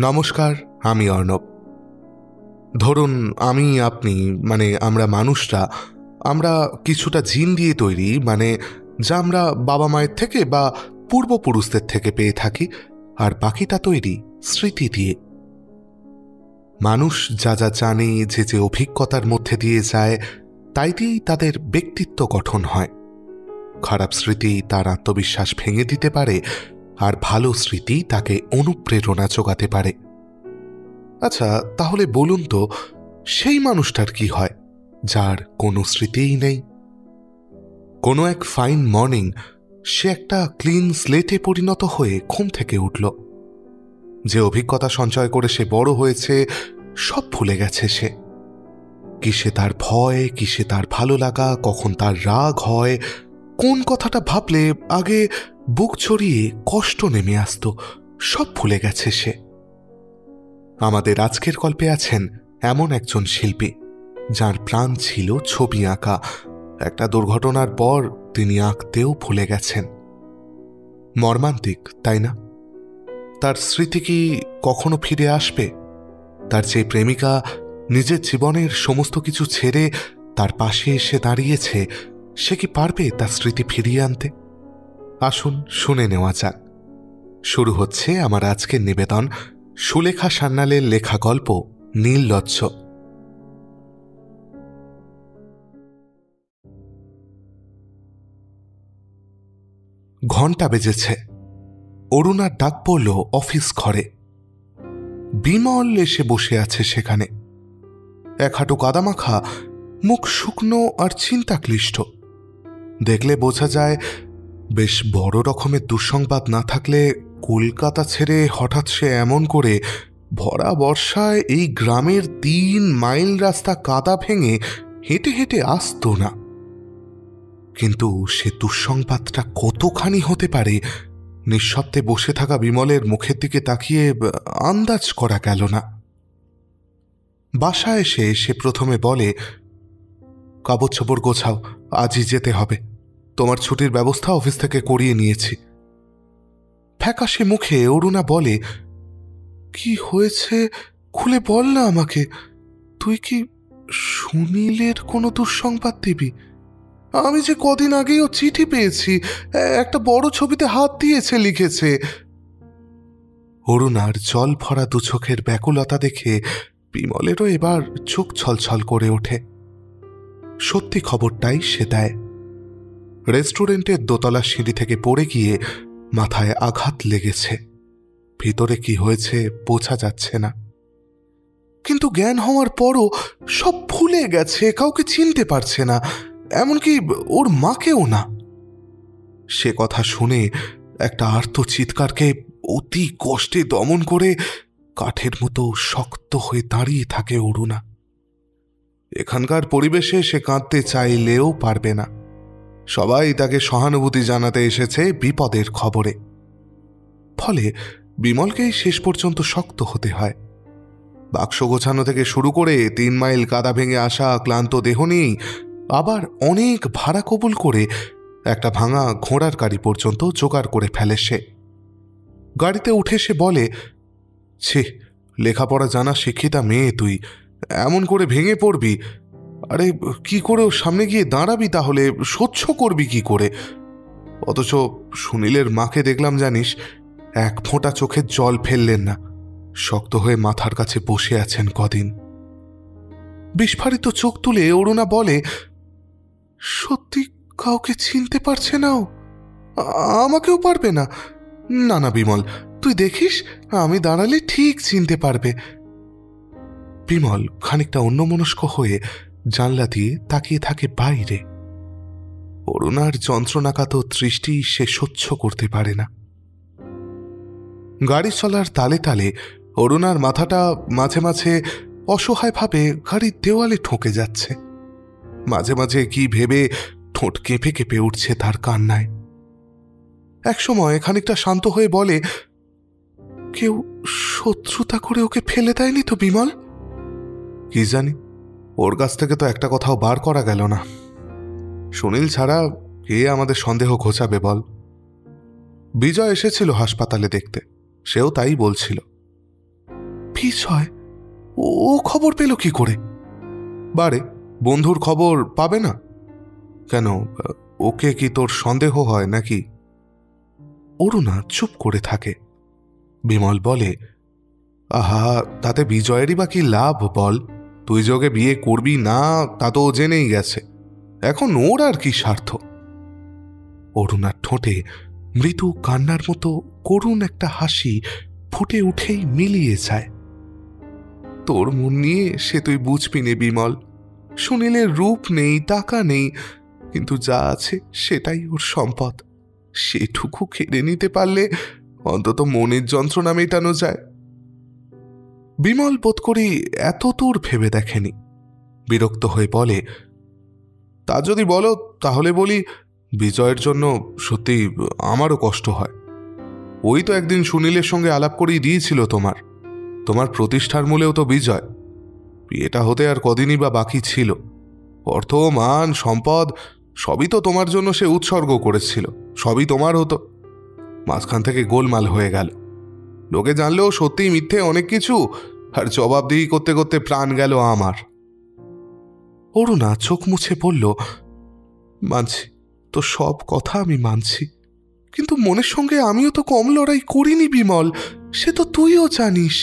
নমস্কার, আমি অর্ণব। ধরুন আমি আপনি আমরা মানুষরা আমরা কিছুটা জিন দিয়ে তৈরি, যা আমরা বাবা মায়ের থেকে বা পূর্বপুরুষদের থেকে পেয়ে থাকি, আর বাকিটা তৈরি স্মৃতি দিয়ে। মানুষ যা যা জানে, যে যে অভিজ্ঞতার মধ্যে দিয়ে যায়, তাই দিয়েই তাদের ব্যক্তিত্ব গঠন হয়। খারাপ স্মৃতি তার আত্মবিশ্বাস ভেঙে দিতে পারে, আর ভালো স্মৃতি তাকে অনুপ্রেরণা যোগাতে পারে। আচ্ছা, তাহলে বলুন তো, সেই মানুষটার কি হয় যার কোনো স্মৃতিই নেই? কোনো এক ফাইন মর্নিং সে একটা ক্লিন স্লেটে পরিণত হয়ে ঘুম থেকে উঠল। যে অভিজ্ঞতা সঞ্চয় করে সে বড় হয়েছে, সব ভুলে গেছে সে। কিসে তার ভয়, কিসে তার ভালো লাগা, কখন তার রাগ হয়, কোন কথাটা ভাবলে আগে বুক চড়িয়ে কষ্ট নেমে আসত, সব ভুলে গেছে সে। আমাদের আজকের গল্পে আছেন এমন একজন শিল্পী যার প্রাণ ছিল ছবি আঁকা। একটা দুর্ঘটনার পর তিনি আঁকতেও ভুলে গেছেন। মর্মান্তিক, তাই না? তার স্মৃতি কি কখনো ফিরে আসবে? তার যে প্রেমিকা নিজের জীবনের সমস্ত কিছু ছেড়ে তার পাশে এসে দাঁড়িয়েছে, সে কি পারবে তার স্মৃতি ফিরিয়ে আনতে? আসুন শুনে নেওয়া যাক। শুরু হচ্ছে আমার আজকের নিবেদন, সুলেখা সান্যালের লেখা গল্প নির্লজ্জ। ঘণ্টা বেজেছে। অরুণার ডাক পড়ল অফিস ঘরে। বিমল এসে বসে আছে সেখানে। এক হাঁটু কাদামাখা, মুখ শুকনো আর চিন্তাক্লিষ্ট। দেখলে বোঝা যায় বেশ বড় রকমের দুঃসংবাদ না থাকলে কলকাতা ছেড়ে হঠাৎ সে এমন করে ভরা বর্ষায় এই গ্রামের 3 মাইল রাস্তা কাদা ভেঙে হেঁটে হেঁটে আসতো না। কিন্তু সে দুঃসংবাদটা কতখানি হতে পারে, নিঃশব্দে বসে থাকা বিমলের মুখের দিকে তাকিয়ে আন্দাজ করা গেল না। বাসায় এসে সে প্রথমে বলে, কাপড় চোপড় গোছাও, আজই যেতে হবে। তোমার ছুটির ব্যবস্থা অফিস থেকে করিয়ে নিয়েছি। ফ্যাকাশে মুখে অরুণা বলে, কি হয়েছে খুলে বল না আমাকে। তুই কি সুনীলের কোনো দুঃসংবাদ দিবি? আমি যে কদিন আগেই ও চিঠি পেয়েছি, একটা বড় ছবিতে হাত দিয়েছে, লিখেছে। অরুণার জল ভরা দু চোখের ব্যাকুলতা দেখে বিমলেরও এবার চোখ ছলছল করে ওঠে। সত্যি খবরটাই সে দেয়। রেস্টুরেন্টের দোতলা সিঁড়ি থেকে পড়ে গিয়ে মাথায় আঘাত লেগেছে। ভিতরে কি হয়েছে বোঝা যাচ্ছে না, কিন্তু জ্ঞান হওয়ার পরও সব ভুলে গেছে, কাউকে চিনতে পারছে না, এমনকি ওর মাকেও না। সে কথা শুনে একটা আর্ত চিৎকারকে অতি কষ্টে দমন করে কাঠের মতো শক্ত হয়ে দাঁড়িয়ে থাকে অরুণা। এখানকার পরিবেশে সে কাঁদতে চাইলেও পারবে না। সবাই তাকে সহানুভূতি জানাতে এসেছে বিপদের খবরে। ফলে বিমলকেই শেষ পর্যন্ত শক্ত হতে হয়। বাক্স গোছানো থেকে শুরু করে 3 মাইল কাদা ভেঙে আসা ক্লান্ত দেহ নিয়েই আবার অনেক ভাড়া কবুল করে একটা ভাঙা ঘোড়ার গাড়ি পর্যন্ত জোগাড় করে ফেলে সে। গাড়িতে উঠে সে বলে, ছি, লেখাপড়া জানা শিক্ষিতা মেয়ে তুই, এমন করে ভেঙে পড়বি? আরে কি করে ওর সামনে গিয়ে দাঁড়াবি? তাহলে সহ্য করবি কি করে? অথচ সুনীলের মাকে দেখলাম জানিস, এক ফোঁটা চোখের জল ফেললেন না, শক্ত হয়ে মাথার কাছে বসে আছেন কদিন। বিস্ফারিত চোখ তুলে অরুণা বলে, সত্যি কাউকে চিনতে পারছে না ও? আমাকেও পারবে না? না না বিমল, তুই দেখিস, আমি দাঁড়ালে ঠিক চিনতে পারবে। বিমল খানিকটা অন্যমনস্ক হয়ে জানলা দিয়ে তাকিয়ে থাকে বাইরে। অরুণার যন্ত্রণাকাত দৃষ্টি সে সহ্য করতে পারে না। গাড়ি চলার তালে তালে অরুণার মাথাটা মাঝে মাঝে অসহায়ভাবে গাড়ির দেওয়ালে ঠকে যাচ্ছে। মাঝে মাঝে কি ভেবে ঠোঁট কেঁপে কেঁপে উঠছে তার কান্নায়। একসময় খানিকটা শান্ত হয়ে বলে, কেউ শত্রুতা করে ওকে ফেলে দেয়নি তো বিমল? কি জানি, ওর কাছ থেকে তো একটা কথাও বার করা গেল না। সুনীল ছাড়া কে আমাদের সন্দেহ ঘোচাবে বল? বিজয় এসেছিল হাসপাতালে দেখতে, সেও তাই বলছিল। বিজয় ও খবর পেল কি করে? বারে, বন্ধুর খবর পাবে না কেন? ওকে কি তোর সন্দেহ হয় নাকি? অরুণা চুপ করে থাকে। বিমল বলে, আহা, তাতে বিজয়েরই বা কি লাভ বল? তুই যোগে বিয়ে করবি না তা তো ও জেনেই গেছে। এখন ওর আর কি স্বার্থ? অরুণার ঠোঁটে মৃদু কান্নার মতো করুণ একটা হাসি ফুটে উঠেই মিলিয়ে যায়। তোর মন নিয়ে সে তুই বুঝবি নে বিমল। সুনীলের রূপ নেই, টাকা নেই, কিন্তু যা আছে সেটাই ওর সম্পদ। সেটুকু কেড়ে নিতে পারলে অন্তত মনের যন্ত্রণা মেটানো যায়। বিমল বোধ করি এত দূর ভেবে দেখেনি। বিরক্ত হয়ে বলে, তা যদি বলো তাহলে বলি, বিজয়ের জন্য সত্যি আমারও কষ্ট হয়। ওই তো একদিন সুনীলের সঙ্গে আলাপ করেই দিয়েছিল তোমার প্রতিষ্ঠার মূলেও তো বিজয়। বিয়েটা হতে আর কদিনই বা বাকি ছিল। অর্থ, মান, সম্পদ সবই তো তোমার জন্য সে উৎসর্গ করেছিল, সবই তোমার হতো। মাঝখান থেকে গোলমাল হয়ে গেল। লোকে জানলেও সত্যিই মিথ্যে অনেক কিছু, আর জবাবদিহি করতে করতে প্রাণ গেল আমার। অরুণা চোখ মুছে বলল, মানছি, তো সব কথা আমি মানছি, কিন্তু মনের সঙ্গে আমিও তো কম লড়াই করিনি বিমল, সে তো তুইও জানিস।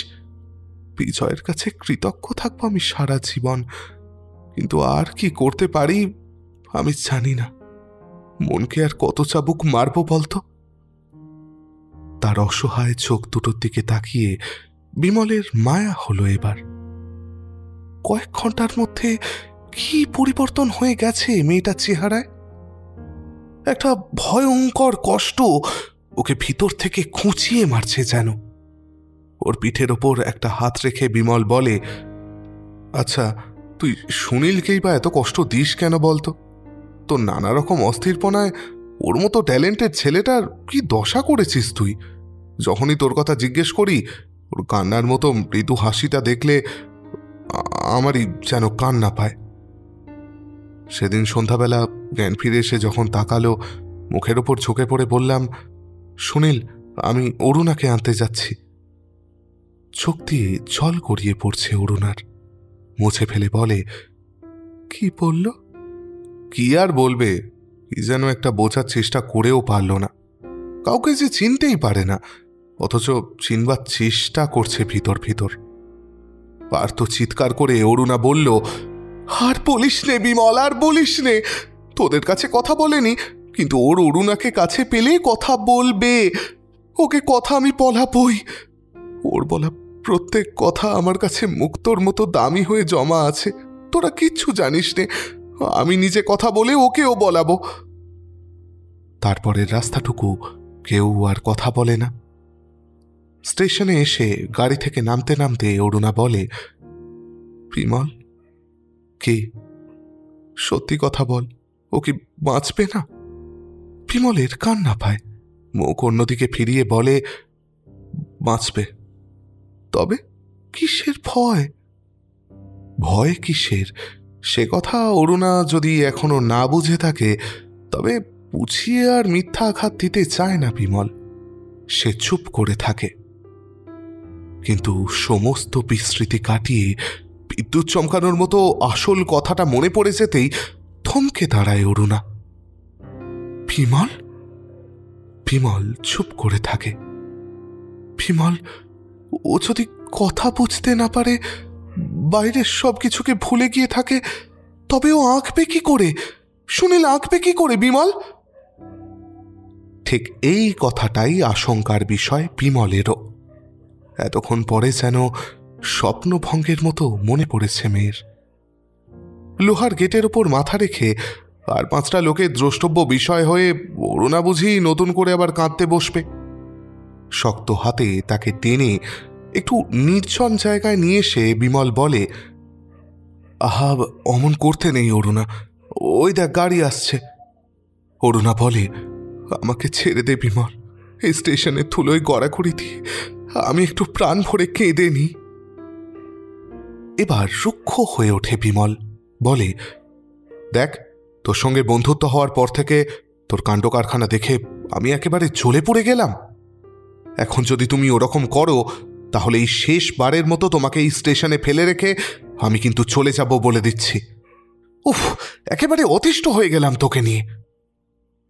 বিজয়ের কাছে কৃতজ্ঞ থাকবো আমি সারা জীবন, কিন্তু আর কি করতে পারি আমি জানি না। মনকে আর কত চাবুক মারবো বলতো? তার অসহায় চোখ দুটোর দিকে তাকিয়ে বিমলের মায়া হলো এবার। কয়েক ঘন্টার মধ্যে কি পরিবর্তন হয়ে গেছে মেয়েটার চেহারায়! একটা ভয়ঙ্কর কষ্ট ওকে ভিতর থেকে খুঁচিয়ে মারছে যেন। ওর পিঠের ওপর একটা হাত রেখে বিমল বলে, আচ্ছা, তুই সুনীলকেই বা এত কষ্ট দিস কেন বলতো? তোর নানা রকম অস্থিরপনায় ওর মতো ট্যালেন্টেড ছেলেটার কি দশা করেছিস তুই? যখনই তোর কথা জিজ্ঞেস করি, ওর কান্নার মতো মৃদু হাসিটা দেখলে আমারই যেন কান্না পায়। সেদিন সন্ধ্যাবেলা জ্ঞান ফিরে এসে যখন তাকালো, মুখের ওপর ঝুঁকে পড়ে বললাম, সুনীল, আমি অরুণাকে আনতে যাচ্ছি। চোখ দিয়ে জল গড়িয়ে পড়ছে অরুণার। মুছে ফেলে বলে, কি বলল? কি আর বলবে, কি যেন একটা বোঝার চেষ্টা করেও পারল না। কাউকে যে চিনতেই পারে না, অথচ চিনবার চেষ্টা করছে ভিতর ভিতর। পার্থ চিৎকার করে অরুণা বলল, আর বলিস নে বিমল, আর বলিস নে। তোদের কাছে কথা বলেনি, কিন্তু ওর অরুণাকে কাছে পেলে কথা বলবে। ওকে কথা আমি বলাবই। ওর বলা প্রত্যেক কথা আমার কাছে মুক্তোর মতো দামি হয়ে জমা আছে। তোরা কিচ্ছু জানিস নে, আমি নিজে কথা বলে ওকেও বলাবো। তারপরের রাস্তাটুকু কেউ আর কথা বলে না। স্টেশনে এসে গাড়ি থেকে নামতে নামতে অরুণা বলে, বিমল, কি সত্যি কথা বল, ও কি বাঁচবে না? বিমলের কান্না পায়। মুখ অন্যদিকে ফিরিয়ে বলে, বাঁচবে। তবে কিসের ভয়? ভয় কিসের সে কথা অরুণা যদি এখনো না বুঝে থাকে, তবে বুঝিয়ে আর মিথ্যা আঘাত দিতে চায় না বিমল। সে চুপ করে থাকে। কিন্তু সমস্ত বিস্মৃতি কাটিয়ে বিদ্যুৎ চমকানোর মতো আসল কথাটা মনে পড়ে যেতেই থমকে দাঁড়ায় অরুণা। বিমল? বিমল চুপ করে থাকে। বিমল, ও যদি কথা বুঝতে না পারে, বাইরের সব কিছুকে ভুলে গিয়ে থাকে, তবে ও আঁকবে কি করে? সুনীল আঁকবে কি করে বিমল? ঠিক এই কথাটাই আশঙ্কার বিষয় বিমলেরও। এতক্ষণ পরে যেন স্বপ্নভঙ্গের মতো মনে পড়েছে মেয়ের। লোহার গেটের ওপর মাথা রেখে আর 5টা লোকের দ্রষ্টব্য বিষয় হয়ে অরুণা বুঝি নতুন করে আবার কাঁদতে বসবে। শক্ত হাতে তাকে টেনে একটু নির্জন জায়গায় নিয়ে এসে বিমল বলে, আহা, অমন করতে নেই অরুণা, ওই দেখ গাড়ি আসছে। অরুণা বলে, আমাকে ছেড়ে দে বিমল, এই স্টেশনের ধুলোয় গড়াগড়ি দিয়ে আমি একটু প্রাণ ভরে কেঁদে নি। এবার রুক্ষ হয়ে ওঠে বিমল, বলে, দেখ, তোর সঙ্গে বন্ধুত্ব হওয়ার পর থেকে তোর কাণ্ড কারখানা দেখে আমি একেবারে জ্বলে পড়ে গেলাম। এখন যদি তুমি ওরকম করো, তাহলে এই শেষবারের মতো তোমাকে এই স্টেশনে ফেলে রেখে আমি কিন্তু চলে যাব বলে দিচ্ছি। উফ, একেবারে অতিষ্ঠ হয়ে গেলাম তোকে নিয়ে,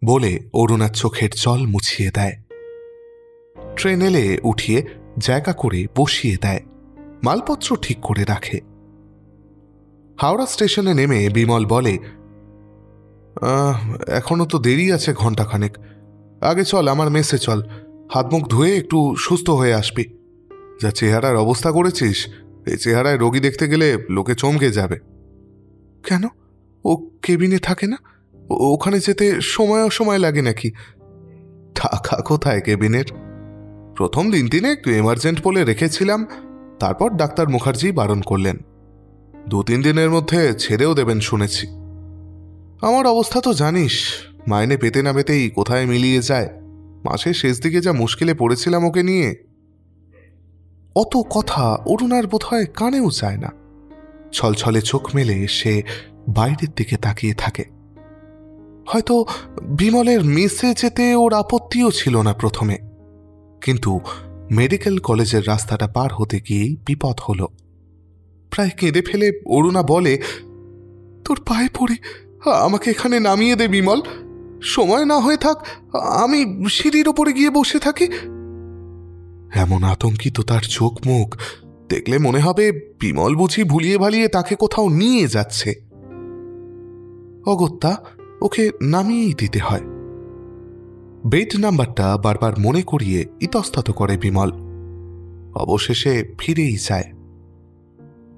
বলে অরুণার চোখের জল মুছিয়ে দেয়। ট্রেন এলে উঠিয়ে জায়গা করে বসিয়ে দেয়, মালপত্র ঠিক করে রাখে। হাওড়া স্টেশনে নেমে বিমল বলে, এখনো তো দেরি আছে ঘন্টাখানেক, আগে চল আমার মেসে চল, হাত মুখ ধুয়ে একটু সুস্থ হয়ে আসবি। যা চেহারার অবস্থা করেছিস, এই চেহারায় রোগী দেখতে গেলে লোকে চমকে যাবে। কেন, ও কেবিনে থাকে না? ওখানে যেতে সময় লাগে নাকি? টাকা কোথায় কেবিনের? প্রথম দিন দিনে একটু এমার্জেন্ট বলে রেখেছিলাম, তারপর ডাক্তার মুখার্জি বারণ করলেন। 2-3 দিনের মধ্যে ছেড়েও দেবেন শুনেছি। আমার অবস্থা তো জানিস, মাইনে পেতে না পেতেই কোথায় মিলিয়ে যায়। মাসের শেষ দিকে যা মুশকিলে পড়েছিলাম ওকে নিয়ে। অত কথা অরুণার বোধহয় কানেও যায় না। ছলছলে চোখ মেলে সে বাইরের দিকে তাকিয়ে থাকে। হয়তো বিমলের মেসে যেতে ওর আপত্তিও ছিল না প্রথমে, কিন্তু মেডিকেল কলেজের রাস্তাটা পার হতে গিয়েই বিপদ হলো। প্রায় কেঁদে ফেলে অরুণা বলে, তোর পায়ে পড়ে আমাকে এখানে নামিয়ে দে বিমল, সময় না হয়ে থাক আমি সিঁড়ির ওপরে গিয়ে বসে থাকি। এমন আতঙ্কিত তার চোখ মুখ দেখলে মনে হবে বিমল বুঝি ভুলিয়ে ভালিয়ে তাকে কোথাও নিয়ে যাচ্ছে। অগত্যা ওকে নামিয়েই দিতে হয়। বেড নাম্বারটা বারবার মনে করিয়ে ইতস্তত করে বিমল। অবশেষে ফিরেই যায়।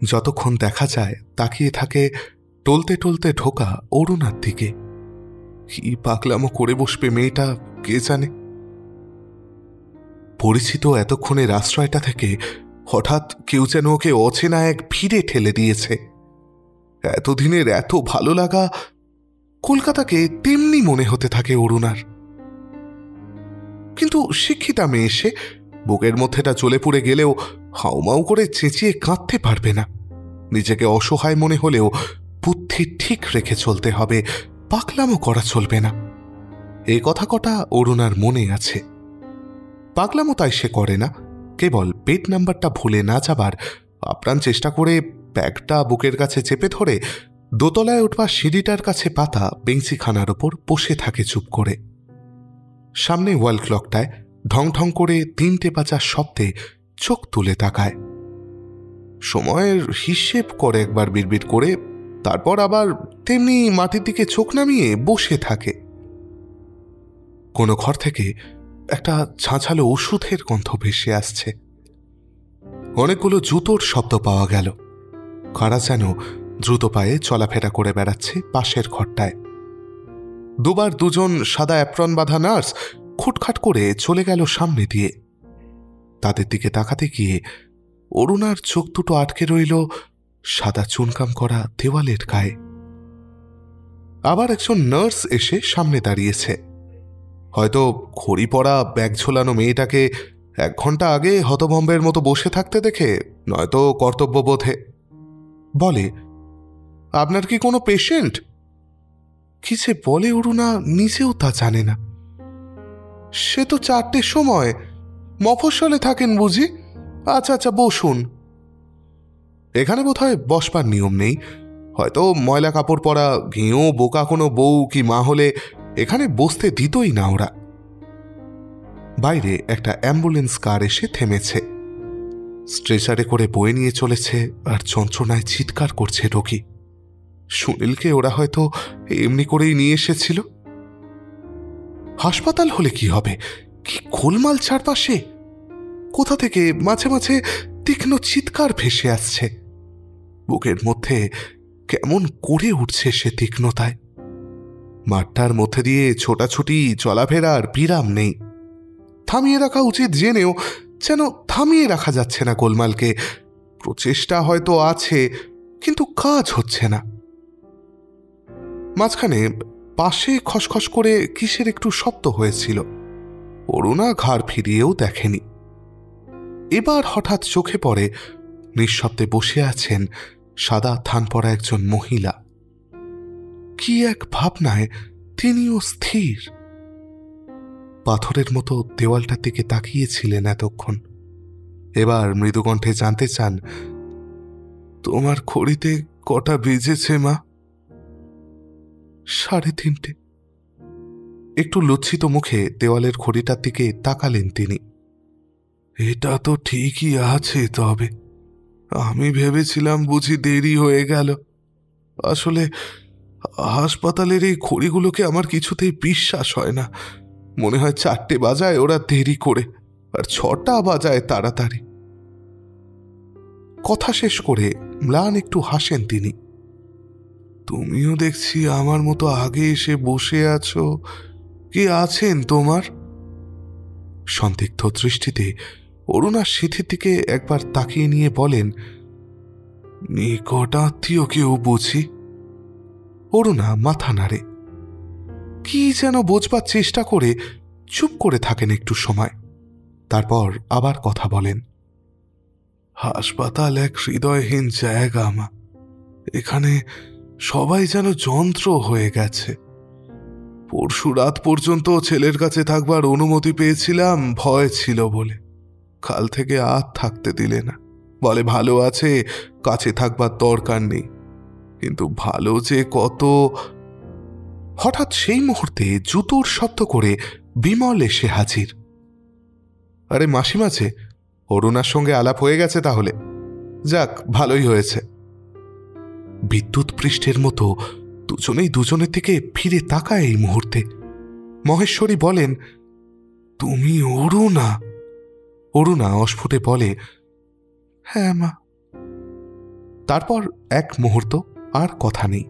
যতক্ষণ দেখা যায় তাকিয়ে থাকে টলতে টলতে ঢোকা অরুণার দিকে। কি পাগলামো করে বসবে মেয়েটা কে জানে। পরিচিত এতক্ষণের আশ্রয়টা থেকে হঠাৎ কেউ যেন ওকে অচেনা এক ভিড়ে ঠেলে দিয়েছে। এতদিনের এত ভালো লাগা কলকাতাকে তেমনি মনে হতে থাকে অরুণার। কিন্তু শিক্ষিতা মেয়ে এসে বুকের মধ্যেটা জ্বলে পুড়ে গেলেও হাউমাউ করে চেঁচিয়ে কাঁদতে পারবে না। নিজেকে অসহায় মনে হলেও বুদ্ধি ঠিক রেখে চলতে হবে, পাগলামো করা চলবে না। এই কথা কটা অরুণার মনে আছে। পাগলামো তাই সে করে না, কেবল বেড নাম্বারটা ভুলে না যাবার আপ্রাণ চেষ্টা করে ব্যাগটা বুকের কাছে চেপে ধরে দোতলায় উঠবার সিঁড়িটার কাছে পাতা বেঞ্চিখানার ওপর বসে থাকে চুপ করে। সামনে ওয়াল ক্লকটায় ঢং ঢং করে 3টে বাজার শব্দে চোখ তুলে তাকায়। সময়ের হিসেব করে একবার বিড়বিড় করে, তারপর আবার তেমনি মাটির দিকে চোখ নামিয়ে বসে থাকে। কোনো ঘর থেকে একটা ঝাঁঝালো ওষুধের গন্ধ ভেসে আসছে। অনেকগুলো জুতোর শব্দ পাওয়া গেল। কারা যেন দ্রুত পায়ে চলাফেরা করে বেড়াচ্ছে পাশের ঘরটায়। দুবার দুজন সাদা অ্যাপ্রন বাঁধা নার্স খুটখাট করে চলে গেল সামনে দিয়ে। তাদের দিকে তাকাতে গিয়ে অরুণার চোখ দুটো আটকে রইল সাদা চুনকাম করা দেওয়ালের গায়ে। আবার একজন নার্স এসে সামনে দাঁড়িয়েছে। হয়তো খড়ি পরা ব্যাগ ঝোলানো মেয়েটাকে 1 ঘন্টা আগে হতভম্বের মতো বসে থাকতে দেখে, নয়তো কর্তব্যবোধে বলে, আপনার কি কোনো পেশেন্ট? কি যে বলে অরুণা নিজেও তা জানে না। সে তো 4টের সময়, মফস্বলে থাকেন বুঝি? আচ্ছা আচ্ছা বসুন। এখানে বোধহয় বসবার নিয়ম নেই, হয়তো ময়লা কাপড় পরা ঘেঁয়ো বোকা কোনো বউ কি মা হলে এখানে বসতে দিতই না ওরা। বাইরে একটা অ্যাম্বুলেন্স কার এসে থেমেছে। স্ট্রেচারে করে বয়ে নিয়ে চলেছে আর যন্ত্রণায় চিৎকার করছে রোগী। সুনীলকে ওরা হয়তো এমনি করেই নিয়ে এসেছিল। হাসপাতাল হলে কি হবে, কি গোলমাল চারপাশে। কোথা থেকে মাঝে মাঝে তীক্ষ্ণ চিৎকার ভেসে আসছে। বুকের মধ্যে কেমন করে উঠছে সে তীক্ষ্ণতায়। মাঠটার মধ্যে দিয়ে ছোটাছুটি চলাফেরার বিরাম নেই। থামিয়ে রাখা উচিত জেনেও যেন থামিয়ে রাখা যাচ্ছে না গোলমালকে। প্রচেষ্টা হয়তো আছে, কিন্তু কাজ হচ্ছে না। মাঝখানে পাশে খসখস করে কিসের একটু শব্দ হয়েছিল। অরুণা ঘাড় ফিরিয়েও দেখেনি। এবার হঠাৎ চোখে পড়ে নিঃশব্দে বসে আছেন সাদা থান পরা একজন মহিলা। কি এক ভাবনায় তিনিও স্থির। পাথরের মতো দেওয়ালটার দিকে তাকিয়েছিলেন এতক্ষণ। এবার মৃদুকণ্ঠে জানতে চান, তোমার ঘড়িতে কটা বেজেছে মা? 3:30। একটু লজ্জিত মুখে দেওয়ালের ঘড়িটার দিকে তাকালেন তিনি। এটা তো ঠিকই আছে, তবে আমি ভেবেছিলাম বুঝি দেরি হয়ে গেল। আসলে হাসপাতালের এই ঘড়িগুলোকে আমার কিছুতেই বিশ্বাস হয় না। মনে হয় 4টে বাজায় ওরা দেরি করে, আর 6টা বাজায় তাড়াতাড়ি। কথা শেষ করে ম্লান একটু হাসেন তিনি। তুমিও দেখছি আমার মতো আগে এসে বসে আছো। কে আছেন তোমার? সন্দিগ্ধ দৃষ্টিতে অরুণার সিঁথির দিকে একবার তাকিয়ে নিয়ে বলেন, নিকট আত্মীয় কেউ বুঝি? অরুণা মাথা নাড়ে। কি যেন বোঝবার চেষ্টা করে চুপ করে থাকেন একটু সময়, তারপর আবার কথা বলেন। হাসপাতাল এক হৃদয়হীন জায়গা মা। এখানে সবাই যেন যন্ত্র হয়ে গেছে। পরশু রাত পর্যন্ত ছেলের কাছে থাকবার অনুমতি পেয়েছিলাম, ভয় ছিল বলে। কাল থেকে আর থাকতে দিলে না, বলে ভালো আছে, কাছে থাকবার দরকার নেই। কিন্তু ভালো যে কত। হঠাৎ সেই মুহূর্তে জুতোর শব্দ করে বিমল এসে হাজির। আরে মাসিমা যে, অরুণার সঙ্গে আলাপ হয়ে গেছে তাহলে? যাক, ভালোই হয়েছে। বিদ্যুৎ পৃষ্ঠের মতো দুজনেই দুজনের দিকে ফিরে তাকায় এই মুহূর্তে। মহেশ্বরী বলেন, তুমি অরুণা? অরুণা অস্ফুটে বলে, হ্যাঁ মা। তারপর এক মুহূর্ত আর কথা নেই।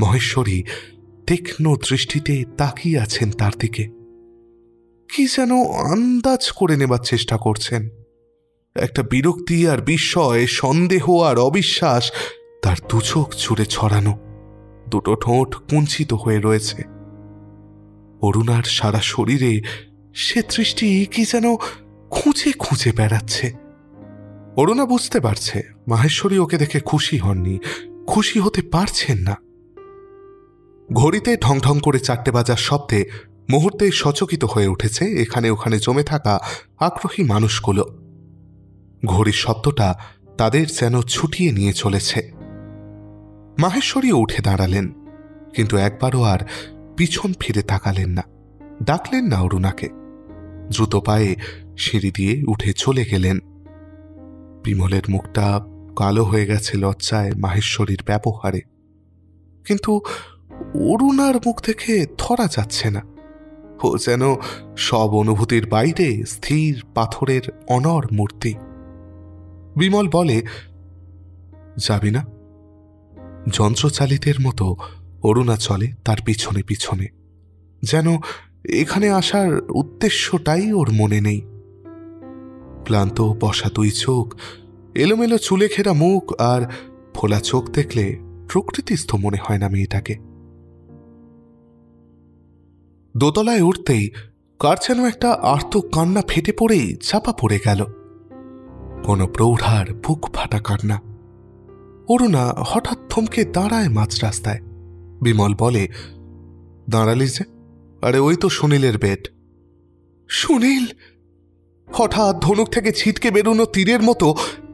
মহেশ্বরী তীক্ষ্ণ দৃষ্টিতে তাকিয়ে আছেন তার দিকে। কি যেন আন্দাজ করে নেবার চেষ্টা করছেন। একটা বিরক্তি আর বিস্ময়, সন্দেহ আর অবিশ্বাস তার দুচোখ জুড়ে ছড়ানো। দুটো ঠোঁট কুঞ্চিত হয়ে রয়েছে। অরুণার সারা শরীরে সে দৃষ্টি কি যেন খুঁজে খুঁজে বেড়াচ্ছে। অরুণা বুঝতে পারছে মাহেশ্বরী ওকে দেখে খুশি হননি, খুশি হতে পারছেন না। ঘড়িতে ঢং ঢং করে 4টে বাজার শব্দে মুহূর্তে সচকিত হয়ে উঠেছে এখানে ওখানে জমে থাকা আগ্রহী মানুষগুলো। ঘড়ির শব্দটা তাদের যেন ছুটিয়ে নিয়ে চলেছে। মাহেশ্বরীও উঠে দাঁড়ালেন, কিন্তু একবারও আর পিছন ফিরে তাকালেন না, ডাকলেন না অরুণাকে। দ্রুত পায়ে সিঁড়ি দিয়ে উঠে চলে গেলেন। বিমলের মুখটা কালো হয়ে গেছে লজ্জায় মাহেশ্বরীর ব্যবহারে, কিন্তু অরুণার মুখ দেখে ধরা যাচ্ছে না। ও যেন সব অনুভূতির বাইরে স্থির পাথরের অনড় মূর্তি। বিমল বলে, যাবি না? যন্ত্রচালিতের মতো অরুণা চলে তার পিছনে পিছনে, যেন এখানে আসার উদ্দেশ্যটাই ওর মনে নেই। ক্লান্ত বসা দুই চোখ, এলোমেলো চুলে ঘেরা মুখ আর ফোলা চোখ দেখলে প্রকৃতিস্থ মনে হয় না মেয়েটাকে। দোতলায় উঠতেই কার যেন একটা আর্ত কান্না ফেটে পড়েই চাপা পড়ে গেল। কোনো প্রৌঢ়ার বুক ফাটা কান্না। অরুণা হঠাৎ থমকে দাঁড়ায় মাঝ রাস্তায়। বিমল বলে, দাঁড়ালি যে? আরে ওই তো সুনীলের বেড। সুনীল! হঠাৎ ধনুক থেকে ছিটকে বেরোনো তীরের মতো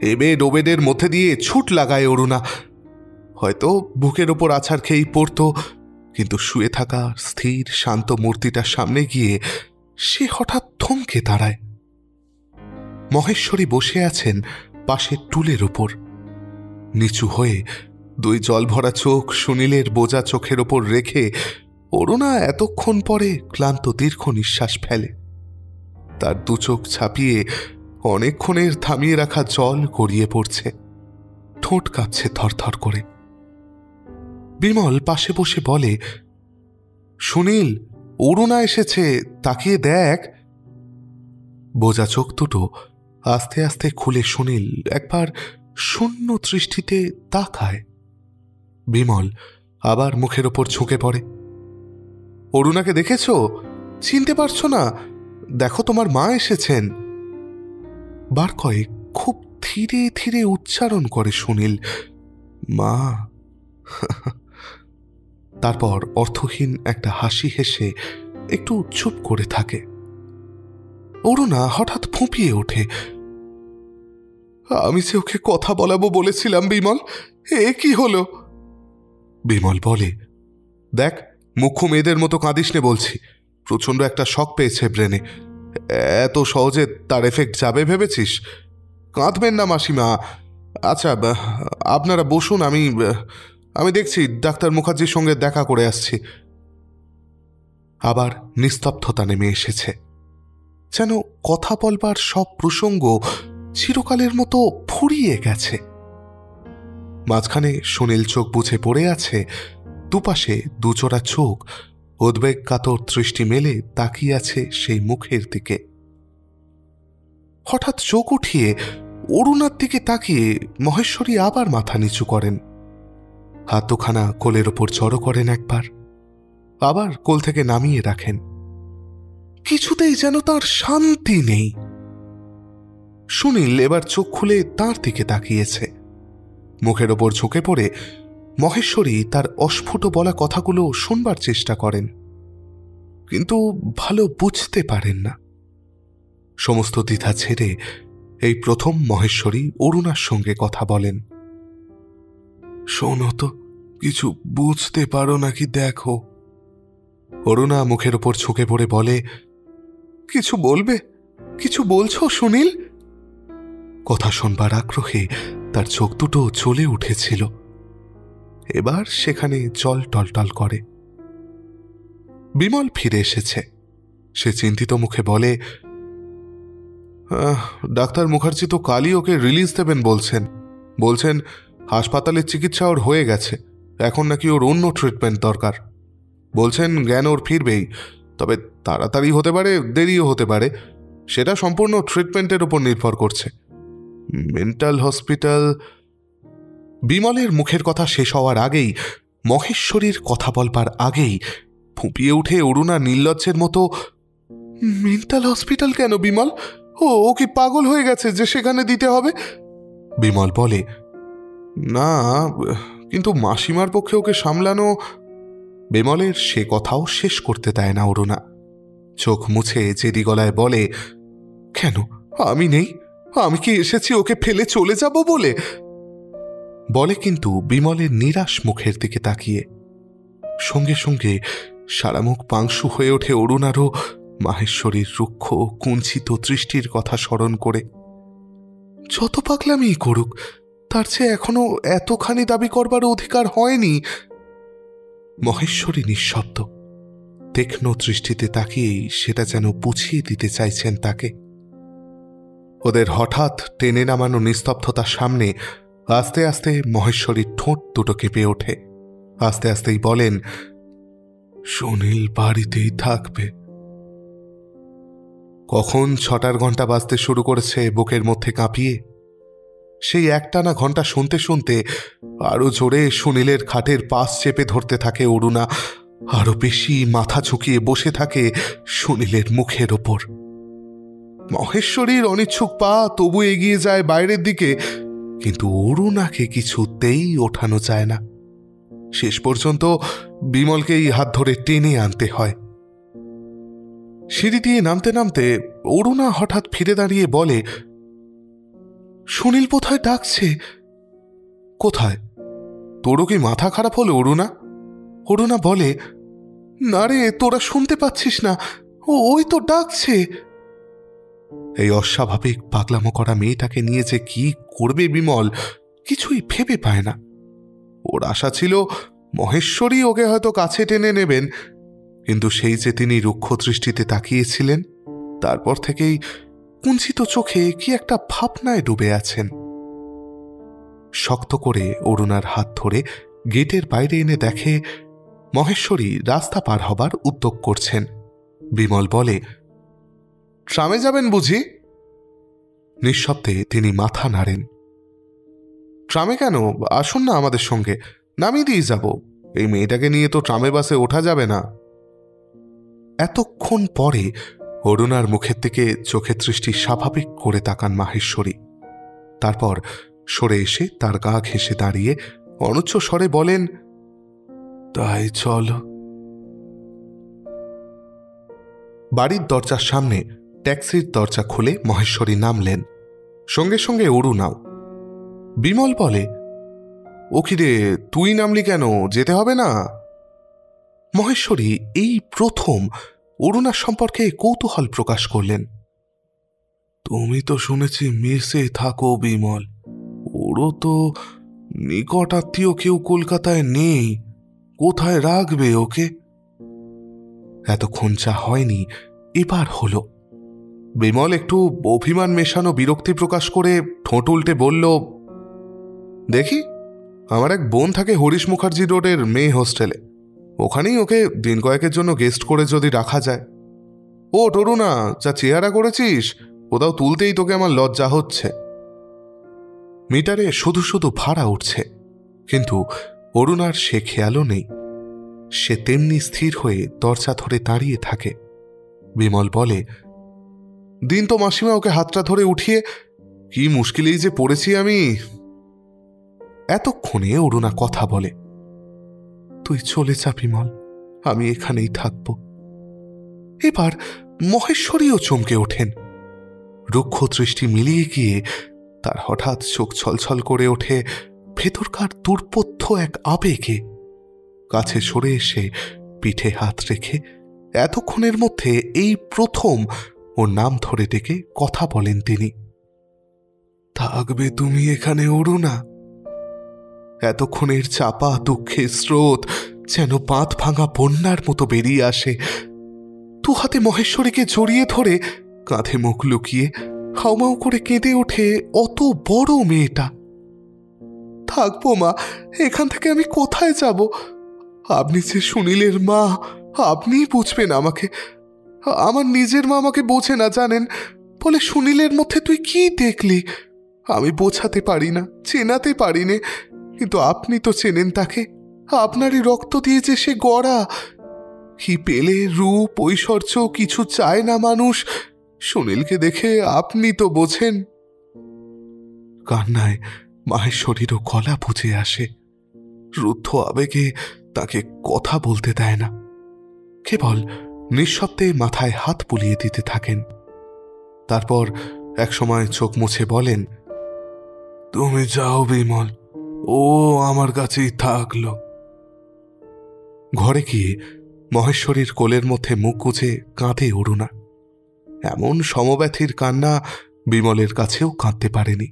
এ বেড ও বেডের মধ্যে দিয়ে ছুট লাগায় অরুণা। হয়তো বুকের ওপর আছাড় খেয়েই পড়ত, কিন্তু শুয়ে থাকা স্থির শান্ত মূর্তিটার সামনে গিয়ে সে হঠাৎ থমকে দাঁড়ায়। মহেশ্বরী বসে আছেন পাশের টুলের ওপর। নিচু হয়ে দুই জলভরা চোখ সুনীলের বোঝা চোখের ওপর রেখে অরুণা এতক্ষণ পরে ক্লান্ত দীর্ঘ নিঃশ্বাস ফেলে। তার দু চোখ ছাপিয়ে অনেকক্ষণের থামিয়ে রাখা জল গড়িয়ে পড়ছে, ঠোঁট কাঁপছে থরথর করে। বিমল পাশে বসে বলে, সুনীল, অরুণা এসেছে, তাকিয়ে দেখ। বোঝা চোখ দুটো আস্তে আস্তে খুলে সুনীল একবার শূন্য দৃষ্টিতে তাকায়। বিমল আবার মুখের ওপর ঝুঁকে পড়ে। অরুণাকে দেখেছ? চিনতে পারছো না? দেখো, তোমার মা এসেছেন। বার কয়েক খুব ধীরে ধীরে উচ্চারণ করে সুনীল, মা। তারপর অর্থহীন একটা হাসি হেসে একটু চুপ করে থাকে। অরুণা হঠাৎ ফুঁপিয়ে ওঠে, আমি যে ওকে কথা বলাবো বলেছিলাম বিমল, এ কি হলো? বিমল বলে, দেখ, মুখ্য মেয়েদের মতো কাঁদিস নে বলছি। প্রচণ্ড একটা শক পেয়েছে ব্রেনে। এত সহজে তার এফেক্ট যাবে ভেবেছিস? কাঁদবেন না মাসিমা। আচ্ছা, আপনারা বসুন, আমি দেখছি, ডাক্তার মুখার্জির সঙ্গে দেখা করে আসছি। আবার নিস্তব্ধতা নেমে এসেছে, যেন কথা বলবার সব প্রসঙ্গ চিরকালের মতো ফুরিয়ে গেছে। মাঝখানে সুনীল চোখ বুজে পড়ে আছে, দুপাশে দুজোড়া চোখ উদ্বেগ কাতর দৃষ্টি মেলে তাকিয়ে আছে সেই মুখের দিকে। হঠাৎ চোখ উঠিয়ে অরুণার দিকে তাকিয়ে মহেশ্বরী আবার মাথা নিচু করেন, হাত দুখানা কোলের ওপর জড়ো করেন একবার, আবার কোল থেকে নামিয়ে রাখেন। কিছুতেই যেন তার শান্তি নেই। সুনীল এবার চোখ খুলে তার দিকে তাকিয়েছে। মুখের ওপর ঝুঁকে পড়ে মহেশ্বরী তার অস্ফুট বলা কথাগুলো শুনবার চেষ্টা করেন, কিন্তু ভালো বুঝতে পারেন না। সমস্ত দ্বিধা ছেড়ে এই প্রথম মহেশ্বরী অরুণার সঙ্গে কথা বলেন। শোনো তো, কিছু বুঝতে পারো নাকি দেখো। অরুণা মুখের ওপর ঝুঁকে পড়ে বলে, কিছু বলবে? কিছু বলছো সুনীল? কথা শোনবার আগ্রহে তার চোখ দুটো জ্বলে উঠেছিল, এবার সেখানে জল টলটল করে। বিমল ফিরে এসেছে। সে চিন্তিত মুখে বলে, ডাক্তার মুখার্জি তো কালই ওকে রিলিজ দেবেন বলছেন হাসপাতালের চিকিৎসা ওর হয়ে গেছে, এখন নাকি ওর অন্য ট্রিটমেন্ট দরকার। বলছেন জ্ঞান ওর ফিরবেই, তবে তাড়াতাড়ি হতে পারে, দেরিও হতে পারে, সেটা সম্পূর্ণ ট্রিটমেন্টের উপর নির্ভর করছে। Mental hospital. বিমলের মুখের কথা শেষ হওয়ার আগেই, মহেশ্বরীর কথা বলবার আগেই ফুঁপিয়ে উঠে অরুণা নির্লজ্জের মতো, মেন্টাল হসপিটাল কেন বিমল? ও কি পাগল হয়ে গেছে যে সেখানে দিতে হবে? বিমল বলে, না, কিন্তু মাসিমার পক্ষে ওকে সামলানো। বিমলের সে কথাও শেষ করতে দেয় না অরুণা। চোখ মুছে জেদি গলায় বলে, কেন আমি নেই? আমি কি এসেছি ওকে ফেলে চলে যাব বলে? বলে কিন্তু বিমলের নিরাশ মুখের দিকে তাকিয়ে। সঙ্গে সঙ্গে সারা মুখ পাংশু হয়ে ওঠে অরুণারও, মাহেশ্বরীর রুক্ষ কুঞ্চিত দৃষ্টির কথা স্মরণ করে। যত পাগলামি করুক, তার চেয়ে এখনো এতখানি দাবি করবার অধিকার হয়নি। মহেশ্বরী নিঃশব্দ, তীক্ষ্ণ দৃষ্টিতে তাকিয়েই সেটা যেন বুঝিয়ে দিতে চাইছেন তাকে। ওদের হঠাৎ টেনে নামানো নিস্তব্ধতার সামনে আস্তে আস্তে মহেশ্বরীর ঠোঁট দুটো কেঁপে ওঠে। আস্তে আস্তেই বলেন, সুনীল বাড়িতেই থাকবে। কখন 6টার ঘন্টা বাজতে শুরু করেছে বুকের মধ্যে কাঁপিয়ে। সেই একটানা ঘন্টা শুনতে শুনতে আরো জোরে সুনীলের খাটের পাশ চেপে ধরতে থাকে অরুণা, আরো বেশি মাথা ঝুঁকিয়ে বসে থাকে সুনীলের মুখের ওপর। মহেশ্বরীর অনিচ্ছুক পা তবু এগিয়ে যায় বাইরের দিকে, কিন্তু অরুণাকে কিছুতেই ওঠানো যায় না। শেষ পর্যন্ত বিমলকেই হাত ধরে টেনে আনতে হয়। সিঁড়ি দিয়ে নামতে নামতে অরুণা হঠাৎ ফিরে দাঁড়িয়ে বলে, সুনীল কোথায় ডাকছে। কোথায়? তোরও কি মাথা খারাপ হলো অরুণা? অরুণা বলে, না রে, তোরা শুনতে পাচ্ছিস না, ওই তো ডাকছে। এই অস্বাভাবিক পাগলামো করা মেয়েটাকে নিয়ে যে কি করবে বিমল কিছুই ভেবে পায় না। ওর আশা ছিল মহেশ্বরী ওকে হয়তো কাছে টেনে নেবেন, কিন্তু সেই যে তিনি রুক্ষ দৃষ্টিতে তাকিয়েছিলেন, তারপর থেকেই কুঞ্চিত চোখে কি একটা ভাবনায় ডুবে আছেন। শক্ত করে অরুণার হাত ধরে গেটের বাইরে এনে দেখে মহেশ্বরী রাস্তা পার হবার উদ্যোগ করছেন। বিমল বলে, ট্রামে যাবেন বুঝি? নিঃশব্দে তিনি মাথা নাড়েন। ট্রামে কেন, আসুন না আমাদের সঙ্গে, নামিয়ে দিয়ে যাব। এই মেয়েটাকে নিয়ে তো ট্রামে বাসে ওঠা যাবে না। এতক্ষণ পরে অরুণার মুখের দিকে চোখের দৃষ্টি স্বাভাবিক করে তাকান মাহেশ্বরী। তারপর সরে এসে তার গা ঘেঁষে দাঁড়িয়ে অনুচ্চ স্বরে বলেন, তাই চলো। বাড়ির দরজার সামনে ট্যাক্সির দরজা খুলে মহেশ্বরী নামলেন। সঙ্গে সঙ্গে অরুণাও। বিমল বলে, ও কি রে, তুই নামলি কেন? যেতে হবে না? মহেশ্বরী এই প্রথম অরুণার সম্পর্কে কৌতূহল প্রকাশ করলেন। তুমি তো শুনেছি মেসে থাকো বিমল, ওরও তো নিকট আত্মীয় কেউ কলকাতায় নেই, কোথায় রাখবে ওকে? এতক্ষণ যা হয়নি এবার হলো। বিমল একটু অভিমান মেশানো বিরক্তি প্রকাশ করে ঠোঁট উল্টে বলল, দেখি, আমার এক বোন থাকে হরিশ মুখার্জি রোডের মেয়ে হোস্টেলে, ওখানেই ওকে দিন কয়েকের জন্য গেস্ট করে যদি রাখা যায়। ও টরুনা, যা চেহারা করেছিস, কোথাও তুলতেই তোকে আমার লজ্জা হচ্ছে। মিটারে শুধু শুধু ভাড়া উঠছে, কিন্তু অরুণার সে খেয়ালও নেই। সে তেমনি স্থির হয়ে দরজা ধরে দাঁড়িয়ে থাকে। বিমল বলে, দিন তো মাসিমা ওকে হাতটা ধরে উঠিয়ে, কি মুশকিলেই যে পড়েছি আমি। এতক্ষণে অরুণা কথা বলে, তুই চলে যা বিমল, আমি এখানেই থাকব। এবার মহেশ্বরীও চমকে ওঠেন। রুক্ষ দৃষ্টি মিলিয়ে গিয়ে তার হঠাৎ চোখ ছলছল করে ওঠে ভেতরকার দুর্বোধ্য এক আবেগে। কাছে সরে এসে পিঠে হাত রেখে এতক্ষণের মধ্যে এই প্রথম ওর নাম ধরে ডেকে কথা বলেন তিনি। থাকবে তুমি এখানে অরুণা? এতক্ষণের চাপা দুঃখের স্রোত যেন বাঁধ ভাঙা বন্যার মতো বেরিয়ে আসে। দু হাতে মহেশ্বরীকে জড়িয়ে ধরে কাঁধে মুখ লুকিয়ে হাউমাউ করে কেঁদে ওঠে অত বড় মেয়েটা। থাকবো মা, এখান থেকে আমি কোথায় যাব? আপনি যে সুনীলের মা, আপনিই বুঝবেন আমাকে। আমার নিজের মা আমাকে বোঝে না, জানেন? বলে, সুনীলের মধ্যে তুই কি দেখলি? আমি বোঝাতে পারি না, চেনাতে পারি নে, কিন্তু আপনি তো চেনেন তাকে। আপনারই রক্ত দিয়ে যে সে গড়া। কি পেলে রূপ ঐশ্বর্য কিছু চায় না মানুষ, সুনীলকে দেখে আপনি তো বোঝেন। কান্নায় মাহেশ্বরীরও গলা বুঝে আসে। রুদ্ধ আবেগে তাকে কথা বলতে দেয় না, কেবল নিঃশব্দে মাথায় হাত বুলিয়ে দিতে থাকেন। তারপর একসময় চোখ মুছে বলেন, তুমি যাও বিমল, ও আমার কাছেই থাকলো। ঘরে গিয়ে মহেশ্বরীর কোলের মধ্যে মুখ গুজে কাঁদে অরুণা। এমন সমব্যথীর কান্না বিমলের কাছেও কাঁদতে পারেনি।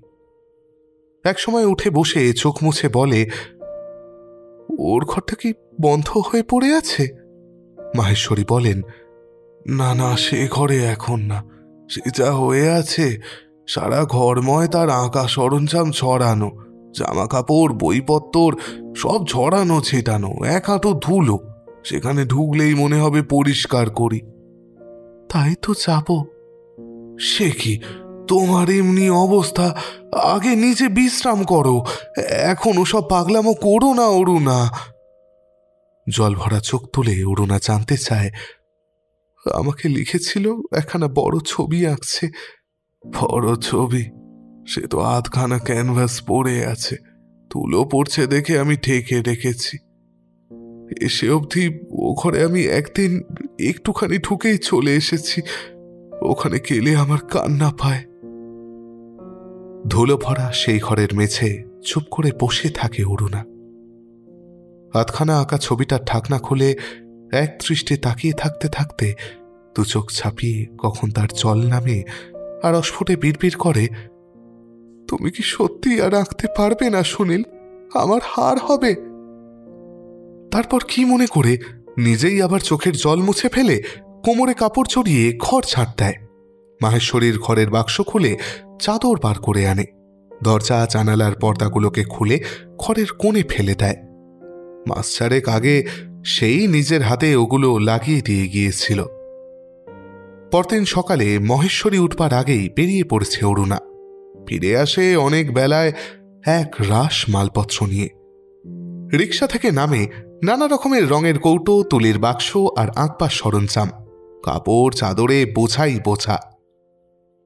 একসময় উঠে বসে চোখ মুছে বলে, ওর ঘরটা কি বন্ধ হয়ে পড়ে আছে? মাহেশ্বরী বলেন, না না, সে ঘরে এখন না, সে যা হয়ে আছে, সারা ঘরময় তার আঁকা সরঞ্জাম ছড়ানো, জামা কাপড় বইপত্তর সব ঝরানো ছেটানো, এক হাঁটু ধুলো। সেখানে ঢুকলেই মনে হবে পরিষ্কার করি। তাই তো যাব। সে কি, তোমার এমনি অবস্থা, আগে নিজে বিশ্রাম করো, এখন ওসব পাগলামো করো না অরুণা। জল ভরা চোখ তুলে অরুণা জানতে চায়, আমাকে লিখেছিল একখানা বড় ছবি আঁকছে। বড় ছবি? সে তো আধখানা ক্যানভাস পড়ে আছে, তুলো পড়ছে দেখে আমি ঠেকে রেখেছি। এসে অবধি ও ঘরে আমি একদিন একটুখানি ঢুকেই চলে এসেছি, ওখানে গেলে আমার কান্না পায়। ধুলো ভরা সেই ঘরের মেঝে চুপ করে বসে থাকে অরুণা। আধখানা আঁকা ছবিটার ঢাকনা খুলে এক দৃষ্টে তাকিয়ে থাকতে থাকতে দু চোখ ছাপিয়ে কখন তার জল নামে আর অস্ফুটে বিড়বিড় করে, তুমি কি সত্যি আর আঁকতে পারবে না সুনীল? আমার হার হবে। তারপর কি মনে করে নিজেই আবার চোখের জল মুছে ফেলে কোমরে কাপড় জড়িয়ে ঘর ছাড় দেয়। মাহেশ্বরীর ঘরের বাক্স খুলে চাদর বার করে আনে, দরজা জানালার পর্দাগুলোকে খুলে ঘরের কোণে ফেলে দেয়। মাস চারেক আগে সেই নিজের হাতে ওগুলো লাগিয়ে দিয়ে গিয়েছিল। পরদিন সকালে মহেশ্বরী উঠবার আগেই বেরিয়ে পড়েছে অরুণা। ফিরে আসে অনেক বেলায় এক রাশ মালপত্র নিয়ে। রিক্সা থেকে নামে নানা রকমের রঙের কৌটো, তুলির বাক্স আর আঁকবার সরঞ্জাম, কাপড় চাদরে বোঝাই বোঝা,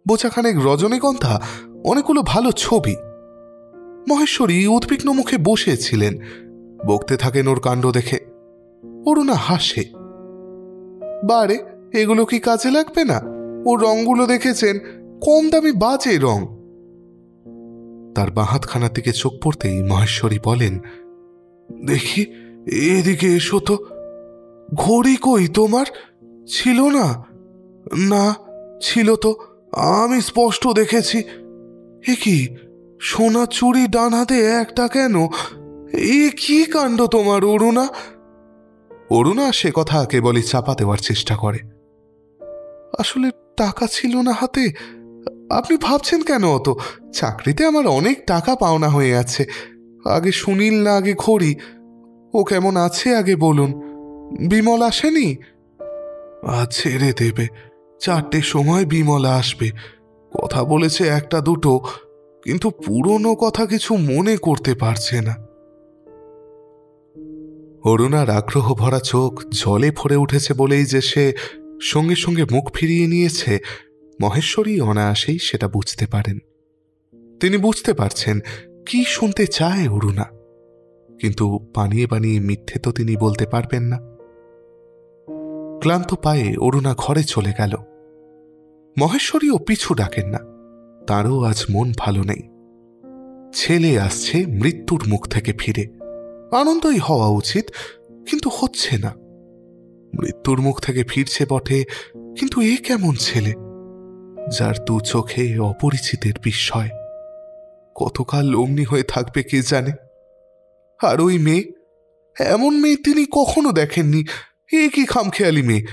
বোঝাখানেক রজনীগন্ধা, অনেকগুলো ভালো ছবি। মহেশ্বরী উদ্বিগ্ন মুখে বসেছিলেন, বকতে থাকেন ওর কাণ্ড দেখে। অরুণা হাসে, বারে, এগুলো কি কাজে লাগবে না? ও রঙগুলো দেখেছেন, কম দামি বাজে রং। তার বাঁ হাতখানার দিকে চোখ পড়তেই মহেশ্বরী বলেন, দেখি এদিকে এসো তো। ঘড়ি কই তোমার? ছিল না? না, ছিল তো, আমি স্পষ্ট দেখেছি। এ কি, সোনা চুড়ি ডান হাতে একটা কেন? এ কি কাণ্ড তোমার অরুণা? অরুণা সে কথা কেবলই চাপা দেওয়ার চেষ্টা করে। আসলে টাকা ছিল না হাতে। আপনি ভাবছেন কেন অত? চাকরিতে আমার অনেক টাকা পাওনা হয়ে আছে। আগে সুনীল না আগে ঘড়ি? ও কেমন আছে আগে বলুন। বিমল আসেনি? আজ ছেড়ে দেবে, 4টের সময় বিমলা আসবে। কথা বলেছে একটা দুটো, কিন্তু পুরনো কথা কিছু মনে করতে পারছে না। অরুণার আগ্রহ ভরা চোখ জলে ভরে উঠেছে বলেই যে সে সঙ্গে সঙ্গে মুখ ফিরিয়ে নিয়েছে, মহেশ্বরী অনায়াসেই সেটা বুঝতে পারেন। তিনি বুঝতে পারছেন কি শুনতে চায় অরুণা, কিন্তু বানিয়ে বানিয়ে মিথ্যে তো তিনি বলতে পারবেন না। ক্লান্ত পায়ে অরুণা ঘরে চলে গেল। মহেশ্বরীও পিছু ডাকেন না, তারও আজ মন ভালো নেই। ছেলে আসছে মৃত্যুর মুখ থেকে ফিরে, আনন্দই হওয়া উচিত, কিন্তু হচ্ছে না। মৃত্যুর মুখ থেকে ফিরছে বটে, কিন্তু এ কেমন ছেলে যার দু চোখে অপরিচিতের বিস্ময়। কতকাল অমনি হয়ে থাকবে কে জানে। আর ওই মেয়ে, এমন মেয়ে তিনি কখনো দেখেননি। এ কি খামখেয়ালি মেয়ে!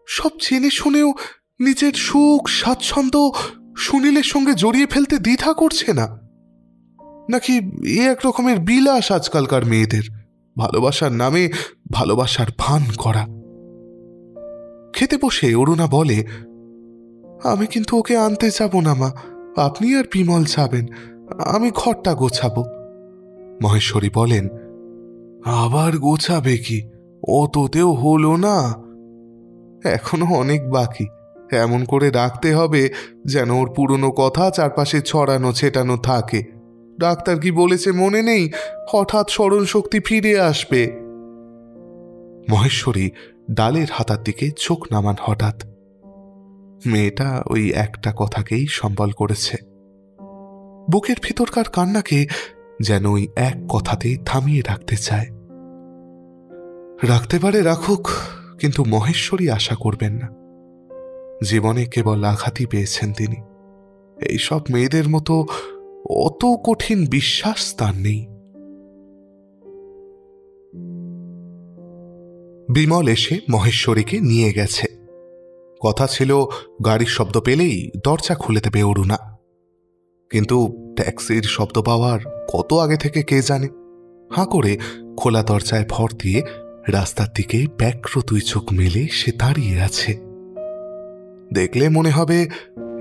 সব জেনে শুনেও নিজের সুখ স্বাচ্ছন্দ্য সুনীলের সঙ্গে জড়িয়ে ফেলতে দ্বিধা করছে না। নাকি এ এক রকমের বিলাস আজকালকার মেয়েদের, ভালোবাসার নামে ভালোবাসার ভান করা। খেতে বসে অরুণা বলে, আমি কিন্তু ওকে আনতে যাব না মা, আপনি আর বিমল যাবেন, আমি ঘরটা গোছাবো। মহেশ্বরী বলেন, আবার গোছাবে কি? অততেও হলো না, এখনো অনেক বাকি। এমন করে রাখতে হবে যেন ওর পুরনো কথা চারপাশে ছড়ানো ছেটানো থাকে। ডাক্তার কি বলেছে মনে নেই? হঠাৎ স্মরণ শক্তি ফিরে আসবে। মহেশ্বরী ডালের হাতার দিকে চোখ নামান হঠাৎ। মেয়েটা ওই একটা কথাকেই সম্বল করেছে। বুকের ভিতরকার কান্নাকে যেন ওই এক কথাতেই থামিয়ে রাখতে চায়। রাখতে পারে রাখুক, কিন্তু মহেশ্বরী আশা করবেন না। জীবনে কেবল আঘাতই পেয়েছেন তিনি। এইসব মেয়েদের মতো অত কঠিন বিশ্বাস তার নেই। বিমল এসে মহেশ্বরীকে নিয়ে গেছে। কথা ছিল গাড়ির শব্দ পেলেই দরজা খুলে দেবে অরুণা, কিন্তু ট্যাক্সির শব্দ পাওয়ার কত আগে থেকে কে জানে। হাঁ করে খোলা দরজায় ভর দিয়ে রাস্তার দিকে ব্যগ্র দুই চোখ মেলে সে দাঁড়িয়ে আছে। দেখলে মনে হবে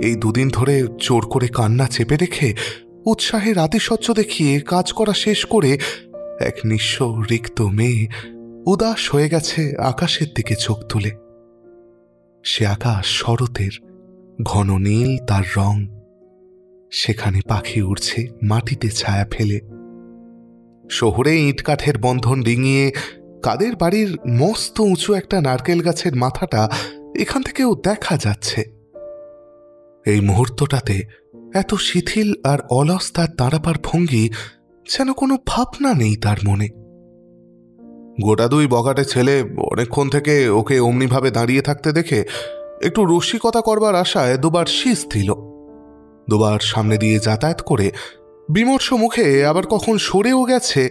এই দুদিন ধরে জোর করে কান্না চেপে রেখে উৎসাহের আতিশয্য দেখিয়ে কাজ করা শেষ করে এক নিঃস্ব রিক্ত মেয়ে উদাস হয়ে গেছে আকাশের দিকে চোখ তুলে। সে আকাশ শরতের, ঘন নীল তার রং। সেখানে পাখি উড়ছে মাটিতে ছায়া ফেলে। শহরে ইটকাঠের বন্ধন ডিঙিয়ে কাদের বাড়ির মস্ত উঁচু একটা নারকেল গাছের মাথাটা এখান থেকেও দেখা যাচ্ছে। এই মুহূর্তটাতে এত শিথিল আর অলস তার দাঁড়াবার ভঙ্গি, যেন কোনো ভাবনা নেই তার মনে। গোটা দুই বগাটে ছেলে অনেকক্ষণ থেকে ওকে অমনিভাবে দাঁড়িয়ে থাকতে দেখে একটু রসিকতা করবার আশায় দুবার শীষ দিল। দুবার সামনে দিয়ে যাতায়াত করে বিমর্ষ মুখে আবার কখন সরেও গেছে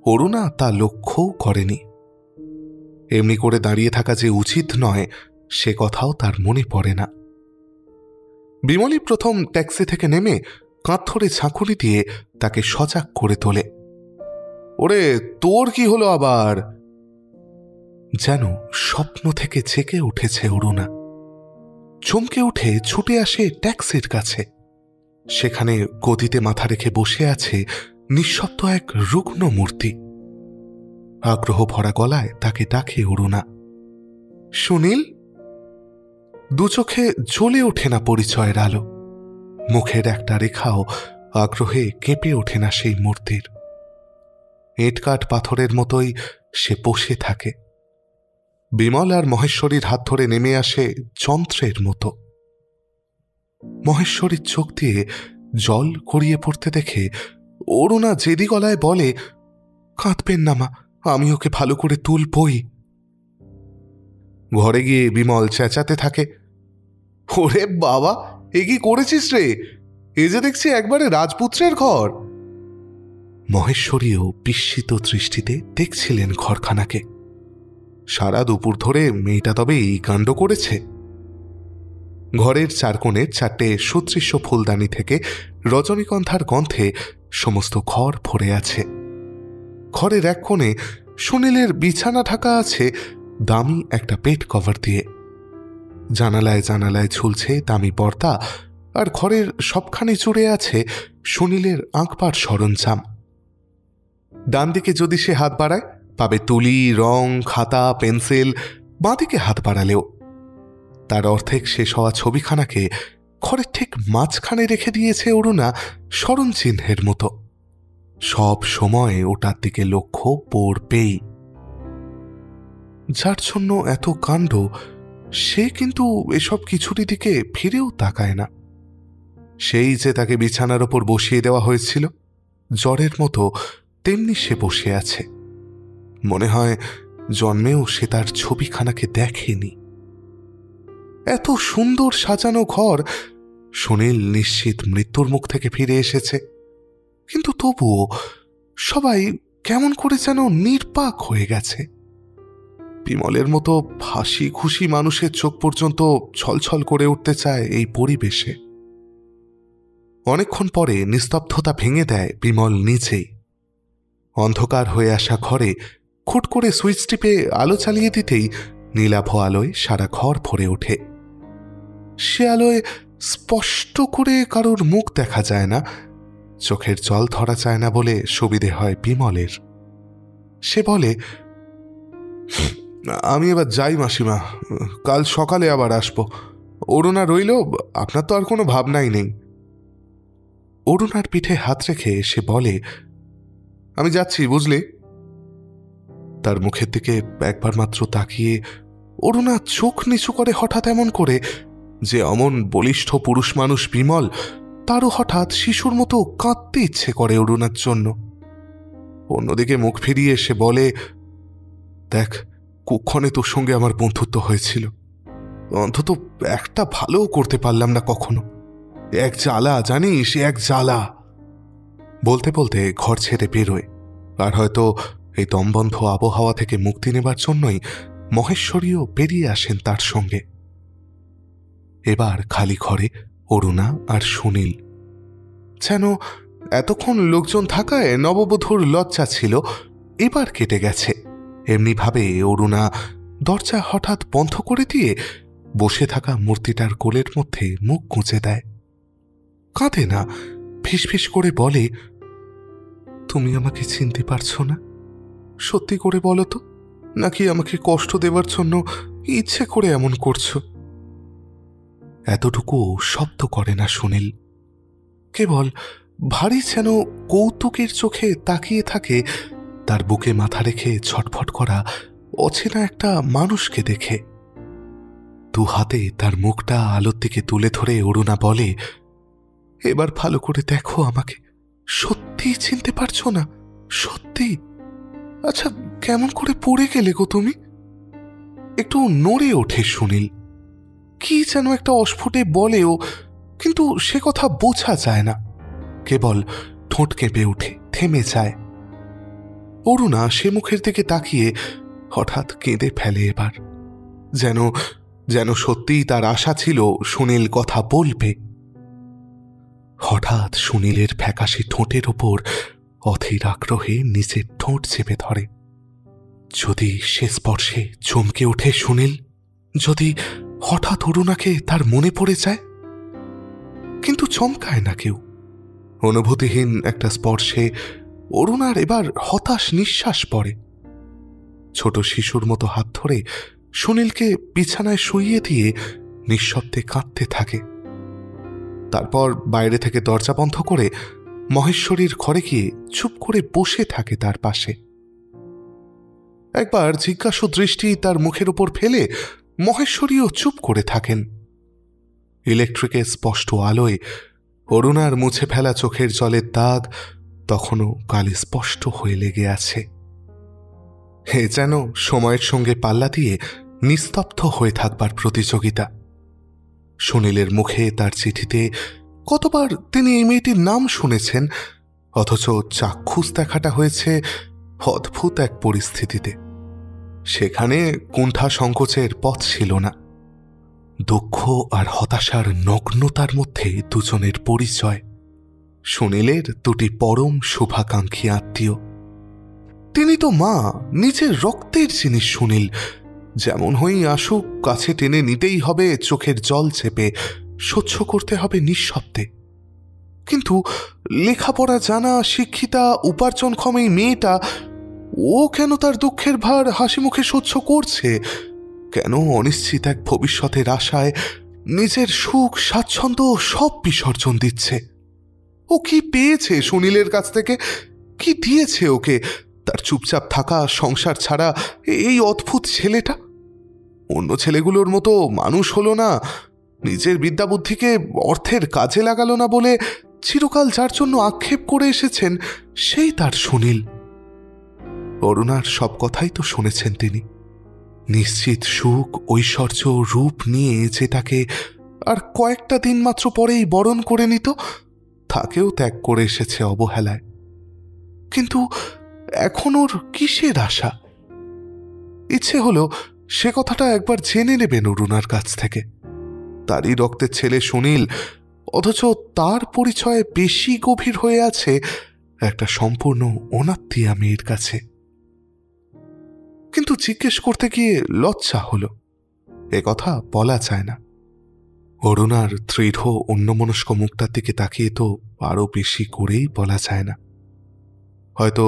অরুণা তা লক্ষ্যও করেনি। এমনি করে দাঁড়িয়ে থাকা যে উচিত নয় সে কথাও তার মনে পড়ে না। বিমলই প্রথম ট্যাক্সি থেকে নেমে কাঁধ ধরে ঝাঁকুনি দিয়ে তাকে সজাগ করে তোলে। ওরে, তোর কি হলো আবার? যেন স্বপ্ন থেকে জেগে উঠেছে অরুণা। চমকে উঠে ছুটে আসে ট্যাক্সির কাছে। সেখানে গদিতে মাথা রেখে বসে আছে নিঃশব্দ এক রুগ্ন মূর্তি। আগ্রহ ভরা গলায় তাকে ডাকে অরুণা। সুনীল? দু চোখে জ্বলে ওঠে না পরিচয়ের আলো, মুখের একটা রেখাও আগ্রহে কেঁপে ওঠে না সেই মূর্তির। ইটকাঠ পাথরের মতোই সে বসে থাকে। বিমল আর মহেশ্বরীর হাত ধরে নেমে আসে যন্ত্রের মতো। মহেশ্বরীর চোখ দিয়ে জল গড়িয়ে পড়তে দেখে অরুণা জেদি গলায় বলে, কাঁদবেন না মা, আমি ওকে ভালো করে তুলবই। ঘরে গিয়ে বিমল চেঁচাতে থাকে, ওরে বাবা, এ কি করেছিস রে? এ যে দেখছি একবারে রাজপুত্রের ঘর। মহেশ্বরীও বিস্মিত দৃষ্টিতে দেখছিলেন ঘরখানাকে। সারা দুপুর ধরে মেয়েটা তবে এই কাণ্ড করেছে। ঘরের চারকোণের 4টে সুদৃশ্য ফুলদানি থেকে রজনীগন্ধার গন্ধে সমস্ত ঘর ভরে আছে। ঘরের এক কোণে সুনীলের বিছানা ঢাকা আছে দামি একটা বেড কভার দিয়ে। জানালায় জানালায় ঝুলছে দামি পর্দা, আর ঘরের সবখানে জুড়ে আছে সুনীলের আঁকবার সরঞ্জাম। ডান দিকে যদি সে হাত বাড়ায় পাবে তুলি, রং, খাতা, পেন্সিল। বাঁদিকে হাত বাড়ালেও তার অর্ধেক শেষ হওয়া ছবিখানাকে ঘরের ঠিক মাঝখানে রেখে দিয়েছে অরুণা স্মরণ চিহ্নের মতো। সব সময় ওটার দিকে লক্ষ্য পড়বেই। যার জন্য এত কাণ্ড, সে কিন্তু এসব কিছুরই দিকে ফিরেও তাকায় না। সেই যে তাকে বিছানার ওপর বসিয়ে দেওয়া হয়েছিল জ্বরের মতো, তেমনি সে বসে আছে। মনে হয় জন্মেও সে তার ছবিখানাকে দেখেনি। এত সুন্দর সাজানো ঘর, সুনীল নিশ্চিত মৃত্যুর মুখ থেকে ফিরে এসেছে, কিন্তু তবুও সবাই কেমন করে যেন নির্বাক হয়ে গেছে। বিমলের মতো হাসি খুশি মানুষের চোখ পর্যন্ত ছলছল করে উঠতে চায় এই পরিবেশে। অনেকক্ষণ পরে নিস্তব্ধতা ভেঙে দেয় বিমল নিজেই। অন্ধকার হয়ে আসা ঘরে খুট করে সুইচ টিপে আলো চালিয়ে দিতেই নীলাভ আলোয় সারা ঘর ভরে ওঠে। সে আলোয় স্পষ্ট করে কারোর মুখ দেখা যায় না, চোখের জল ধরা যায় না বলে সুবিধে হয় বিমলের। সে বলে, আমি এবার যাই মাসিমা, কাল সকালে আবার আসবো। অরুণা রইল, আপনার তো আর কোনো ভাবনাই নেই। অরুণার পিঠে হাত রেখে সে বলে, আমি যাচ্ছি বুঝলে। তার মুখের দিকে একবার মাত্র তাকিয়ে অরুণা চোখ নিচু করে হঠাৎ এমন করে যে অমন বলিষ্ঠ পুরুষ মানুষ বিমল, তারও হঠাৎ শিশুর মতো কাঁদতে ইচ্ছে করে অরুণার জন্য। অন্যদিকে মুখ ফিরিয়ে সে বলে, দেখ, কুক্ষণে তোর সঙ্গে আমার বন্ধুত্ব হয়েছিল, অন্তত একটা ভালোও করতে পারলাম না কখনো। এক জ্বালা জানিস, এক জ্বালা। বলতে বলতে ঘর ছেড়ে বেরোয়। আর হয়তো এই দমবন্ধ আবহাওয়া থেকে মুক্তি নেবার জন্যই মহেশ্বরীও বেরিয়ে আসেন তার সঙ্গে। এবার খালি ঘরে অরুণা আর সুনীল। যেন এতক্ষণ লোকজন থাকায় নববধূর লজ্জা ছিল, এবার কেটে গেছে। এমনিভাবে অরুণা দরজা হঠাৎ বন্ধ করে দিয়ে বসে থাকা মূর্তিটার কোলের মধ্যে মুখ গুঁজে দেয়। কাঁদে না, ফিসফিস করে বলে, তুমি আমাকে চিনতে পারছো না? সত্যি করে বলো তো, নাকি আমাকে কষ্ট দেবার জন্য ইচ্ছে করে এমন করছো? এতটুকু শব্দ করে না সুনীল, কেবল ভারী যেন কৌতুকের চোখে তাকিয়ে থাকে তার বুকে মাথা রেখে ছটফট করা অচেনা একটা মানুষকে দেখে। দু হাতে তার মুখটা আলোর দিকে তুলে ধরে অরুণা বলে, এবার ভালো করে দেখো আমাকে, সত্যি চিনতে পারছো না? সত্যি? আচ্ছা, কেমন করে পড়ে গেলে গো তুমি? একটু নড়ে ওঠে সুনীল, কি যেন একটা অস্ফুটে বলেও, কিন্তু সে কথা বোঝা যায় না, কেবল ঠোঁট কেঁপে উঠে থেমে যায়। অরুণা সে মুখের দিকে তাকিয়ে হঠাৎ কেঁদে ফেলে এবার, যেন যেন সত্যিই তার আশা ছিল সুনীল কথা বলবে। হঠাৎ সুনীলের ফ্যাকাশে ঠোঁটের ওপর অধীর আগ্রহে নিজের ঠোঁট চেপে ধরে। যদি সে স্পর্শে চমকে ওঠে সুনীল, যদি হঠাৎ অরুণাকে তার মনে পড়ে যায়, কিন্তু চমকায় না কেউ। অনুভূতিহীন একটা স্পর্শে অরুণার এবার হতাশ নিঃশ্বাস পড়ে। ছোট শিশুর মতো হাত ধরে সুনীলকে বিছানায় শুইয়ে দিয়ে নিঃশব্দে কাঁদতে থাকে। তারপর বাইরে থেকে দরজা বন্ধ করে মহেশ্বরীর ঘরে গিয়ে চুপ করে বসে থাকে তার পাশে। একবার জিজ্ঞাসু দৃষ্টি তার মুখের উপর ফেলে মহেশ্বরীও চুপ করে থাকেন। ইলেকট্রিকের স্পষ্ট আলোয় অরুণার মুছে ফেলা চোখের জলের দাগ তখনও কালে স্পষ্ট হয়ে লেগে আছে। এ যেন সময়ের সঙ্গে পাল্লা দিয়ে নিস্তব্ধ হয়ে থাকবার প্রতিযোগিতা। সুনীলের মুখে তার চিঠিতে কতবার তিনি এই মেয়েটির নাম শুনেছেন, অথচ চাক্ষুষ দেখাটা হয়েছে অদ্ভুত এক পরিস্থিতিতে। সেখানে কুণ্ঠা সংকোচের পথ ছিল না। দুঃখ আর হতাশার নগ্নতার মধ্যে দুজনের পরিচয়। সুনীলের দুটি পরম শুভাকাঙ্ক্ষী আত্মীয়। তিনি তো মা, নিজের রক্তের জিনিস সুনীল। যেমন হয়েই আসুক, কাছে টেনে নিতেই হবে, চোখের জল চেপে সহ্য করতে হবে নিঃশব্দে। কিন্তু লেখাপড়া জানা, শিক্ষিতা, উপার্জনক্ষম এই মেয়েটা, ও কেন তার দুঃখের ভার হাসি মুখে সহ্য করছে? কেন অনিশ্চিত এক ভবিষ্যতের আশায় নিজের সুখ স্বাচ্ছন্দ্য সব বিসর্জন দিচ্ছে? ও কি পেয়েছে সুনীলের কাছ থেকে? কি দিয়েছে ওকে তার চুপচাপ থাকা সংসার ছাড়া এই অদ্ভুত ছেলেটা? অন্য ছেলেগুলোর মতো মানুষ হলো না, নিজের বিদ্যা বুদ্ধিকে অর্থের কাজে লাগালো না বলে চিরকাল যার জন্য আক্ষেপ করে এসেছেন, সেই তার সুনীল। অরুণার সব কথাই তো শুনেছেন তিনি। নিশ্চিত সুখ, ঐশ্বর্য, রূপ নিয়ে যে তাকে আর কয়েকটা দিন মাত্র পরেই বরণ করে নিত, তাকেও ত্যাগ করে এসেছে অবহেলায়। কিন্তু এখন ওর কিসের আশা? ইচ্ছে হলো সে কথাটা একবার জেনে নেবেন অরুণার কাছ থেকে। তারই রক্তের ছেলে সুনীল, অথচ তার পরিচয় বেশি গভীর হয়ে আছে একটা সম্পূর্ণ অনাত্মীয়া মেয়ের কাছে। কিন্তু জিজ্ঞেস করতে গিয়ে লজ্জা হলো। এ কথা বলা যায় না। অরুণার দৃঢ় অন্যমনস্ক মুখটার দিকে তাকিয়ে তো আরো বেশি করেই বলা যায় না। হয়তো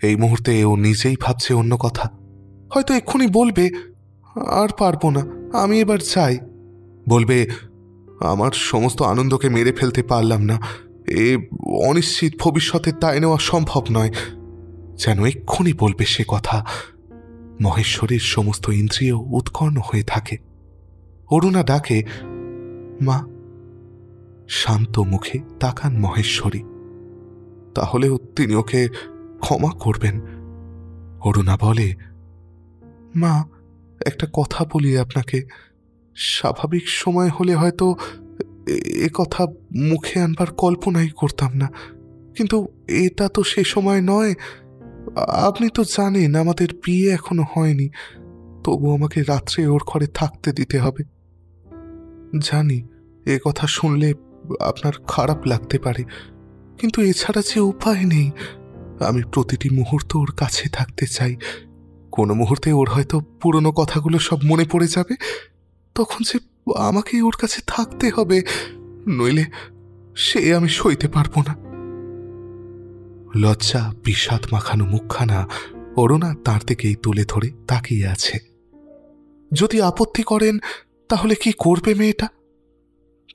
এই মুহূর্তে ও নিজেই ভাবছে অন্য কথা। হয়তো এক্ষুনি বলবে, আর পারবো না, আমি এবার চাই। বলবে, আমার সমস্ত আনন্দকে মেরে ফেলতে পারলাম না, এ অনিশ্চিত ভবিষ্যতের দায় নেওয়া সম্ভব নয়। যেন এক্ষুনি বলবে সে কথা। মহেশ্বরীর সমস্ত ইন্দ্রিয় উৎকর্ণ হয়ে থাকে। অরুণা ডাকে, মা। শান্ত মুখে তাকান মহেশ্বরী। তাহলেও তিনি ওকে ক্ষমা করবেন। অরুণা বলে, মা, একটা কথা বলি আপনাকে। স্বাভাবিক সময় হলে হয়তো এ কথা মুখে আনবার কল্পনাই করতাম না, কিন্তু এটা তো সে সময় নয়। আপনি তো জানেন আমাদের বিয়ে এখনো হয়নি, তবু আমাকে রাত্রে ওর ঘরে থাকতে দিতে হবে। জানি এ কথা শুনলে আপনার খারাপ লাগতে পারে, কিন্তু এছাড়া যে উপায় নেই। আমি প্রতিটি মুহূর্ত ওর কাছে থাকতে চাই। কোনো মুহূর্তে ওর হয়তো পুরনো কথাগুলো সব মনে পড়ে যাবে, তখন যে আমাকেই ওর কাছে থাকতে হবে, নইলে সে আমি সইতে পারবো না। লজ্জা বিষাদ মাখানো মুখখানা অরুণা তার দিকেই তুলে ধরে তাকিয়ে আছে। যদি আপত্তি করেন তাহলে কি করবে মেয়েটা?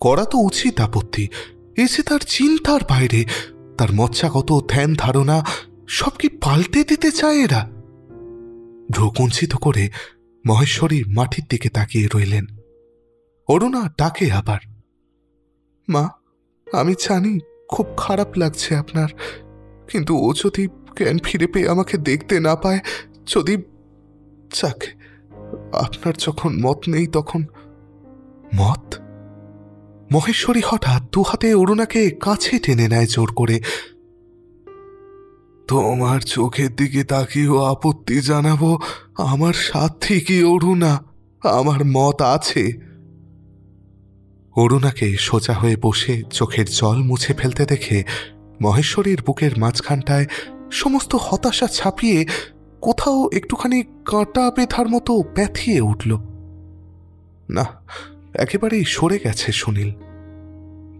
করা তো উচিত আপত্তি। এ যে তার চিন্তার বাইরে। তার মজ্জাগত ধ্যান ধারণা সব কি পাল্টে দিতে চায় এরা? ভ্রুকুঞ্চিত করে মহেশ্বরী মাটির দিকে তাকিয়ে রইলেন। অরুণা ডাকে আবার, মা, আমি জানি খুব খারাপ লাগছে আপনার, কিন্তু ও যদি জ্ঞান ফিরে পেয়ে আমাকে দেখতে না পায়, যদি যাক, আপনার যখন মত নেই তখন। মত? মহেশ্বরী হঠাৎ দু হাতে অরুণাকে কাছে টেনে নেয় জোর করে। তোমার চোখের দিকে তাকিয়েও আপত্তি জানাবো আমার সাথী কি অরুণা? আমার মত আছে। অরুণাকে সোজা হয়ে বসে চোখের জল মুছে ফেলতে দেখে মহেশ্বরীর বুকের মাঝখানটায় সমস্ত হতাশা ছাপিয়ে কোথাও একটুখানি কাঁটা বেঁধার মতো ব্যথিয়ে উঠল। না, একেবারেই সরে গেছে সুনীল।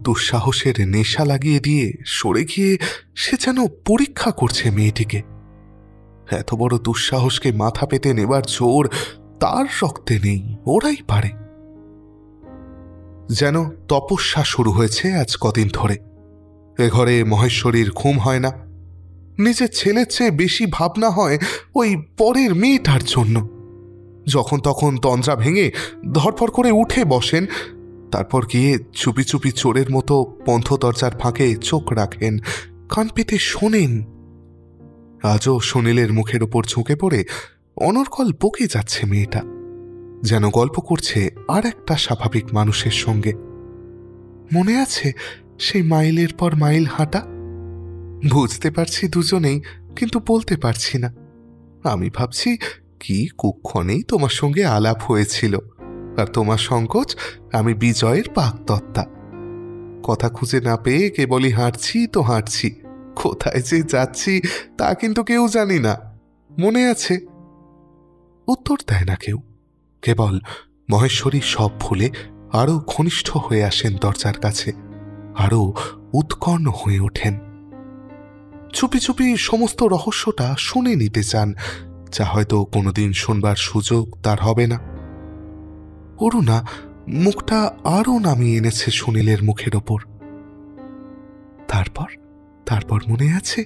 দুঃসাহসের নেশা লাগিয়ে দিয়ে সরে গিয়ে সে যেন পরীক্ষা করছে মেয়েটিকে। এত বড় দুঃসাহসকে মাথা পেতে নেবার জোর তার রক্তে নেই, ওরাই পারে। যেন তপস্যা শুরু হয়েছে আজ কদিন ধরে। এ ঘরে মহেশ্বরীর ঘুম হয় না। নিজের ছেলের চেয়ে বেশি ভাবনা হয় ওই পরের মেয়েটার জন্য। যখন তখন তন্দ্রা ভেঙে ধরপড় করে উঠে বসেন, তারপর গিয়ে চুপি চুপি চোরের মতো বন্ধ দরজার ফাঁকে চোখ রাখেন, কান পেতে শোনেন। আজও সুনীলের মুখের ওপর ঝুঁকে পড়ে অনর্গল বকে যাচ্ছে মেয়েটা, যেন গল্প করছে আর একটা স্বাভাবিক মানুষের সঙ্গে। মনে আছে সেই মাইলের পর মাইল হাঁটা? বুঝতে পারছি দুজনেই, কিন্তু বলতে পারছি না। আমি ভাবছি কি কুক্ষণেই তোমার সঙ্গে আলাপ হয়েছিল, আর তোমার সংকোচ আমি বিজয়ের পাকতত্ত্বা। কথা খুঁজে না পেয়ে কেবলই হাঁটছি তো হাঁটছি, কোথায় যে যাচ্ছি তা কিন্তু কেউ জানি না। মনে আছে? উত্তর দেয় না কেউ, কেবল মহেশ্বরী সব ভুলে আরো ঘনিষ্ঠ হয়ে আসেন দরজার কাছে, আরো উৎকর্ণ হয়ে ওঠেন। চুপি চুপি সমস্ত রহস্যটা শুনে নিতে চান, যা হয়তো কোনোদিন শুনবার সুযোগ তার হবে না। অরুণা মুখটা আরও নামিয়ে এনেছে সুনীলের মুখের ওপর। তারপর তারপর মনে আছে?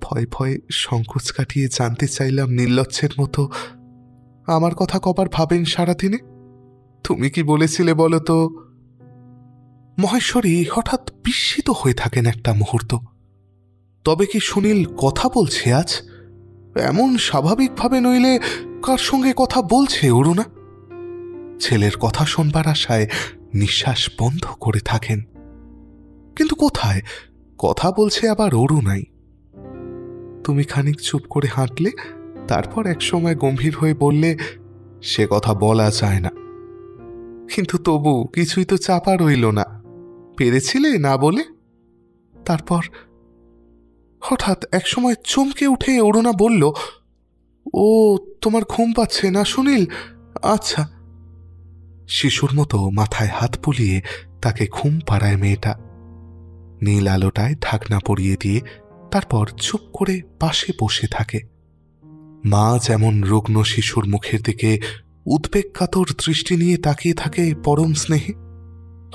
ভয় ভয়ে সংকোচ কাটিয়ে জানতে চাইলাম নির্লজ্জের মতো, আমার কথা কবার ভাবেন সারাদিনে? তুমি কি বলেছিলে বলো তো? মহেশ্বরী হঠাৎ বিস্মিত হয়ে থাকেন একটা মুহূর্ত। তবে কি সুনীল কথা বলছে আজ? এমন স্বাভাবিকভাবে নইলে কার সঙ্গে কথা বলছে অরুণা? ছেলের কথা শোনবার আশায় নিঃশ্বাস বন্ধ করে থাকেন। কিন্তু কোথায়? কথা বলছে আবার অরুণাই। তুমি খানিক চুপ করে হাঁটলে, তারপর একসময় গম্ভীর হয়ে বললে, সে কথা বলা যায় না। কিন্তু তবু কিছুই তো চাপা রইল না, পেরেছিলে না বলে। তারপর হঠাৎ একসময় চমকে উঠে অরুণা বলল, ও তোমার ঘুম পাচ্ছে না সুনীল? আচ্ছা। শিশুর মতো মাথায় হাত বুলিয়ে তাকে ঘুম পাড়ায় মেয়েটা। নীল আলোটায় ঢাকনা পরিয়ে দিয়ে তারপর চুপ করে পাশে বসে থাকে। মা যেমন রুগ্ন শিশুর মুখের দিকে উদ্বেগকাতর দৃষ্টি নিয়ে তাকিয়ে থাকে পরম স্নেহে,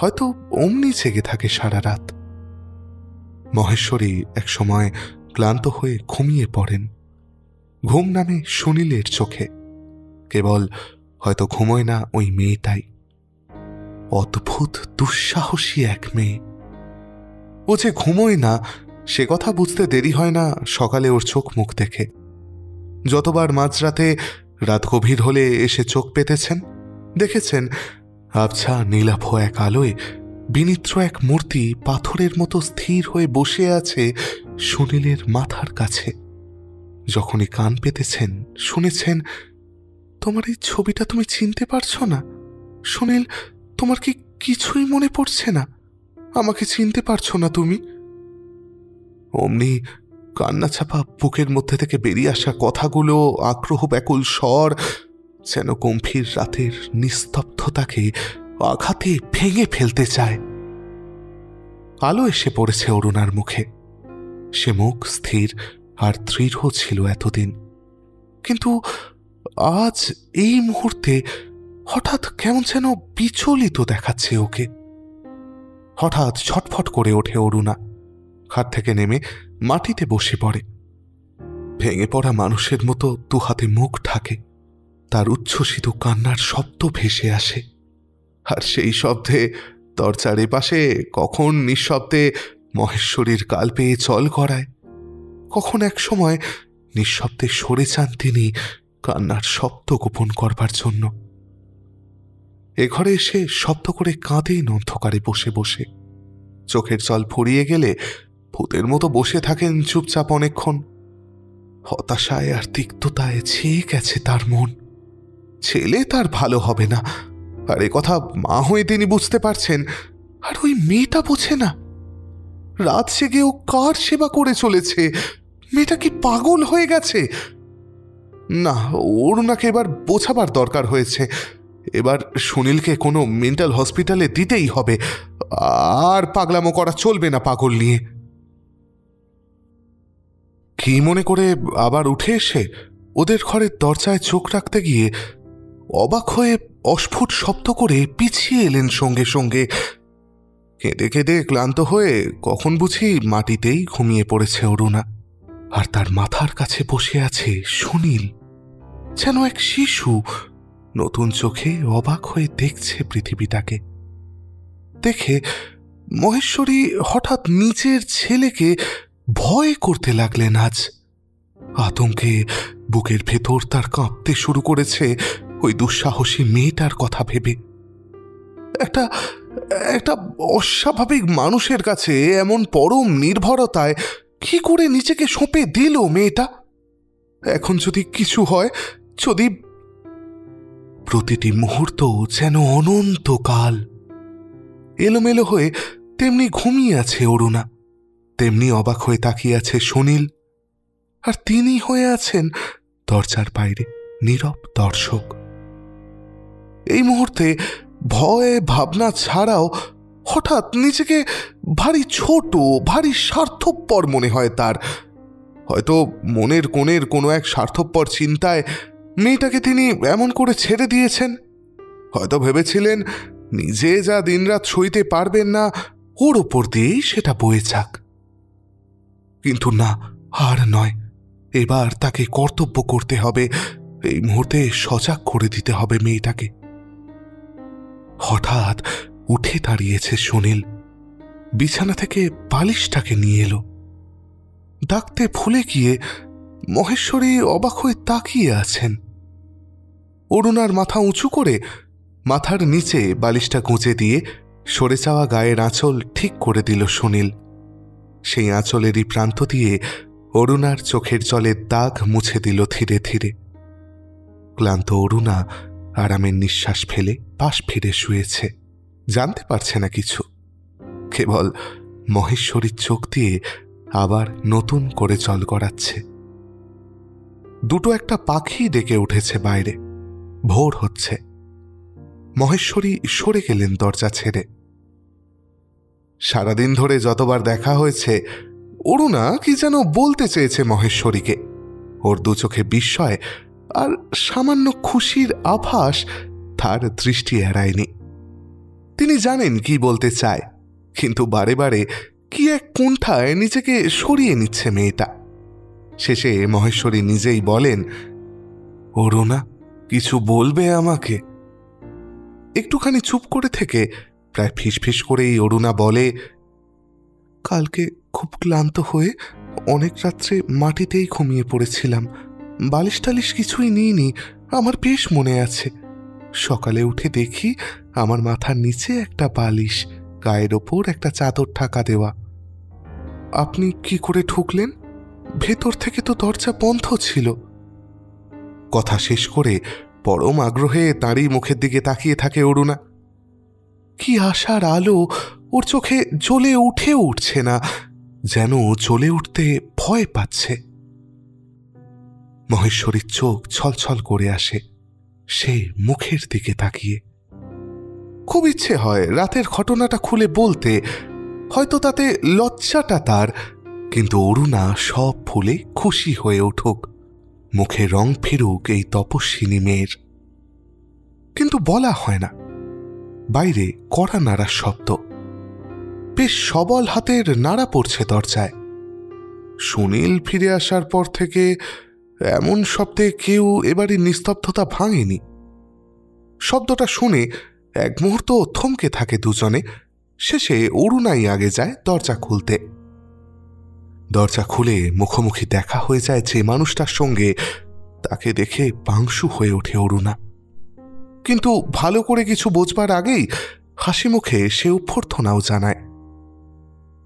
হয়তো অমনি জেগে থাকে সারা রাত। মহেশ্বরী একসময় ক্লান্ত হয়ে ঘুমিয়ে পড়েন। ঘুম নামে সুনীলের চোখে, কেবল হয়তো ঘুমোয় না ওই মেয়েটাই। অদ্ভুত দুঃসাহসী এক মেয়ে। ও যে ঘুমোয় না সে কথা বুঝতে দেরি হয় না সকালে ওর চোখ মুখ দেখে। যতবার মাঝরাতে রাত গভীর হলে এসে চোখ পেতেছেন, দেখেছেন আবছা নীলাভ এক আলোয় বিনিত্র এক মূর্তি পাথরের মতো স্থির হয়ে বসে আছে সুনীলের মাথার কাছে। যখনই কান পেতেছেন শুনেছেন, তোমার এই ছবিটা তুমি চিনতে পারছো না সুনীল? তোমার কি কিছুই মনে পড়ছে না? আমাকে চিনতে পারছো না তুমি? অমনি কান্না চাপা বুকের মধ্যে থেকে বেরিয়ে আসা কথাগুলো, আগ্রহ ব্যাকুল স্বর যেন গম্ভীর রাতের নিস্তব্ধতাকে আঘাতে ভেঙে ফেলতে চায়। আলো এসে পড়েছে অরুণার মুখে। সে মুখ স্থির আর দৃঢ় ছিল এতদিন, কিন্তু আজ এই মুহূর্তে হঠাৎ কেমন যেন বিচলিত দেখাচ্ছে ওকে। হঠাৎ ছটফট করে ওঠে অরুণা, খাট থেকে নেমে মাটিতে বসে পড়ে। ভেঙে পড়া মানুষের মতো দুহাতে মুখ ঢাকে। তার উচ্ছ্বসিত কান্নার শব্দ ভেসে আসে, আর সেই শব্দে দরজার এপাশে কখন নিঃশব্দে মহেশ্বরীর কাল পেয়ে চল করায়, কখন এক সময় নিঃশব্দে সরে যান তিনি কান্নার শব্দ গোপন করবার জন্য। এ ঘরে এসে শব্দ করে কাঁদেন অন্ধকারে বসে বসে। চোখের জল ফুরিয়ে গেলে ভূতের মতো বসে থাকেন চুপচাপ অনেকক্ষণ। হতাশায় আর তিক্ততায় ছেয়ে গেছে তার মন। ছেলে তার ভালো হবে না, আর এ কথা মা হয়ে তিনি বুঝতে পারছেন, আর ওই মেয়েটা বোঝে না। রাত জেগে ও কার সেবা করে চলেছে? মেয়েটা কি পাগল হয়ে গেছে? না, অরুণাকে এবার বোঝাবার দরকার হয়েছে। এবার সুনীলকে কোনো মেন্টাল হসপিটালে দিতেই হবে, আর পাগলামো করা চলবে না পাগল নিয়ে। কি মনে করে আবার উঠে এসে ওদের ঘরের দরজায় চোখ রাখতে গিয়ে অবাক হয়ে অস্ফুট শব্দ করে পিছিয়ে এলেন সঙ্গে সঙ্গে। কেঁদে কেঁদে ক্লান্ত হয়ে কখন বুঝি মাটিতেই ঘুমিয়ে পড়েছে অরুণা, আর তার মাথার কাছে বসে আছে সুনীল, যেন এক শিশু নতুন চোখে অবাক হয়ে দেখছে পৃথিবীটাকে। দেখে মহেশ্বরী হঠাৎ নিজের ছেলেকে ভয় করতে লাগলেন। আজ আতঙ্কে বুকের ভেতর তার কাঁপতে শুরু করেছে ওই দুঃসাহসী মেয়েটার কথা ভেবে। একটা একটা অস্বাভাবিক মানুষের কাছে এমন পরম নির্ভরতায় কি করে নিজেকে সঁপে দিল মেয়েটা? এখন যদি কিছু হয়, যদি... প্রতিটি মুহূর্ত যেন অনন্তকাল। এলোমেলো হয়ে তেমনি ঘুমিয়ে আছে অরুণা, তেমনি অবাক হয়ে তাকিয়ে আছে সুনীল, আর তিনি হয়ে আছেন দরজার বাইরে নীরব দর্শক। এই মুহূর্তে ভয় ভাবনা ছাড়াও হঠাৎ নিজেকে ভারী ছোট, ভারী স্বার্থপর মনে হয় তার। হয়তো মনের কোণের কোনো এক স্বার্থপর চিন্তায় মেয়েটাকে তিনি এমন করে ছেড়ে দিয়েছেন। হয়তো ভেবেছিলেন নিজে যা দিনরাত সইতে পারবেন না, ওর ওপর দিয়েই সেটা বয়ে যাক। কিন্তু না, আর নয়, এবার তাকে কর্তব্য করতে হবে। এই মুহূর্তে সজাগ করে দিতে হবে মেয়েটাকে। হঠাৎ উঠে দাঁড়িয়েছে সুনীল, বিছানা থেকে বালিশটাকে নিয়ে এলো। ডাকতে ভুলে গিয়ে মহেশ্বরী অবাক হয়ে তাকিয়ে আছেন। অরুণার মাথা উঁচু করে মাথার নিচে বালিশটা গুঁজে দিয়ে সরে যাওয়া গায়ের আঁচল ঠিক করে দিল সুনীল। সেই আঁচলেরই প্রান্ত দিয়ে অরুণার চোখের জলের দাগ মুছে দিল ধীরে ধীরে। ক্লান্ত অরুণা আরামের নিঃশ্বাস ফেলে পাশ ফিরে শুয়েছে, জানতে পারছে না কিছু। কেবল মহেশ্বরীর চোখ দিয়ে আবার নতুন করে জল গড়াচ্ছে। দুটো একটা পাখি ডেকে উঠেছে বাইরে, ভোর হচ্ছে। মহেশ্বরী সরে গেলেন দরজা ছেড়ে। সারাদিন ধরে যতবার দেখা হয়েছে, অরুণা কি যেন বলতে চেয়েছে মহেশ্বরীকে। ওর দু চোখে বিস্ময় আর সামান্য খুশির আভাস তার দৃষ্টি এড়ায়নি। তিনি জানেন কি বলতে চায়, কিন্তু বারে বারে কি এক কুণ্ঠায় নিজেকে সরিয়ে নিচ্ছে মেয়েটা। শেষে মহেশ্বরী নিজেই বলেন, অরুণা, কিছু বলবে আমাকে? একটুখানি চুপ করে থেকে প্রায় ফিসফিস করেই অরুণা বলে, কালকে খুব ক্লান্ত হয়ে অনেক রাত্রে মাটিতেই ঘুমিয়ে পড়েছিলাম। বালিশ টালিশ কিছুই নিইনি, আমার বেশ মনে আছে। সকালে উঠে দেখি আমার মাথার নিচে একটা বালিশ, গায়ের ওপর একটা চাদর ঢাকা দেওয়া। আপনি কি করে ঢুকলেন? ভেতর থেকে তো দরজা বন্ধ ছিল। কথা শেষ করে পরম আগ্রহে তাঁরই মুখের দিকে তাকিয়ে থাকে অরুণা। কি আশার আলো ওর চোখে জ্বলে উঠেও উঠছে না, যেন জ্বলে উঠতে ভয় পাচ্ছে। মহেশ্বরীর চোখ ছলছল করে আসে সে মুখের দিকে তাকিয়ে। খুব ইচ্ছে হয় রাতের ঘটনাটা খুলে বলতে, হয়তো তাতে লজ্জাটা তার, কিন্তু অরুণা সব ভুলে খুশি হয়ে উঠুক, মুখে রং ফিরুক এই তপস্বিনী মেয়ের। কিন্তু বলা হয় না। বাইরে কড়া নাড়ার শব্দ, বেশ সবল হাতের নাড়া পড়ছে দরজায়। সুনীল ফিরে আসার পর থেকে এমন শব্দে কেউ এবারই নিস্তব্ধতা ভাঙেনি। শব্দটা শুনে এক মুহূর্ত থমকে থাকে দুজনে। শেষে অরুণাই আগে যায় দরজা খুলতে। দরজা খুলে মুখোমুখি দেখা হয়ে যায় যে মানুষটার সঙ্গে, তাকে দেখে পাংশু হয়ে ওঠে অরুণা। কিন্তু ভালো করে কিছু বোঝবার আগেই হাসি মুখে সে অভ্যর্থনাও জানায়।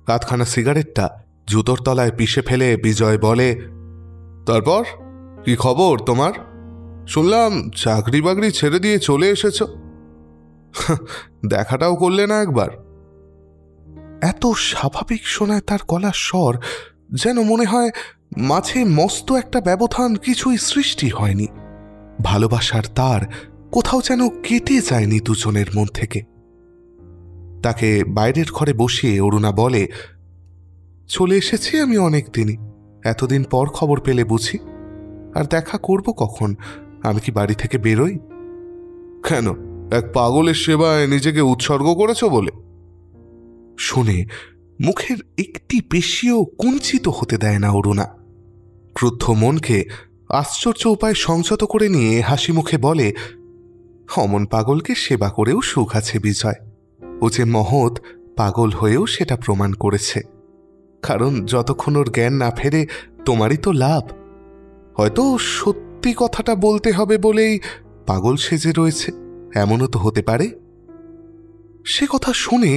আধখানা সিগারেটটা জুতোর তলায় পিষে ফেলে বিজয় বলে, তারপর কি খবর তোমার? শুনলাম চাকরি বাকরি ছেড়ে দিয়ে চলে এসেছ। দেখাটাও করলে না একবার? এত স্বাভাবিক শোনায় তার গলার স্বর, যেন মনে হয় মাঝে মস্ত একটা ব্যবধান কিছুই সৃষ্টি হয়নি। ভালোবাসার তার কোথাও যেন কেটে যায়নি দুজনের মন থেকে। তাকে বাইরের ঘরে বসিয়ে অরুণা বলে, চলে এসেছি আমি অনেক দিনই। এতদিন পর খবর পেলে বুঝি? আর দেখা করব কখন? আমি কি বাড়ি থেকে বেরোই? কেন, এক পাগলের সেবায় নিজেকে উৎসর্গ করেছ বলে? শুনে মুখের একটি পেশিও কুঞ্চিত হতে দেয় না অরুণা। ক্রুদ্ধ মনকে আশ্চর্য উপায় সংযত করে নিয়ে হাসি মুখে বলে, অমন পাগলকে সেবা করেও সুখ আছে বিজয়। ও যে মহৎ পাগল হয়েও সেটা প্রমাণ করেছে। কারণ যতক্ষণ ওর জ্ঞান না ফেরে তোমারই তো লাভ। হয়তো সত্যি কথাটা বলতে হবে বলেই পাগল সেজে রয়েছে, এমনও তো হতে পারে। সে কথা শুনে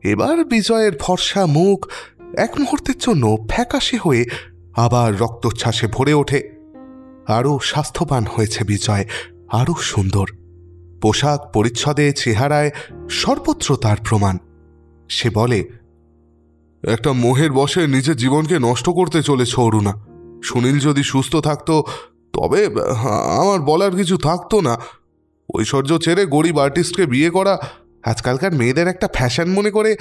এবার বিজয়ের ফর্সা মুখ এক মুহূর্তের জন্য ফ্যাকাশে হয়ে আবার রক্তচ্ছ্বাসে ভরে ওঠে। আরও স্বাস্থ্যবান হয়েছে বিজয়, আরও সুন্দর। পোশাক পরিচ্ছদে, চেহারায় সর্বত্র তার প্রমাণ। সে বলে, একটা মোহের বশে নিজের জীবনকে নষ্ট করতে চলেছ অরুণা। সুনীল যদি সুস্থ থাকতো তবে আমার বলার কিছু থাকতো না। ঐশ্বর্য ছেড়ে গরিব আর্টিস্টকে বিয়ে করা আজকালকার মেয়েদের একটা ফ্যাশন মনে করে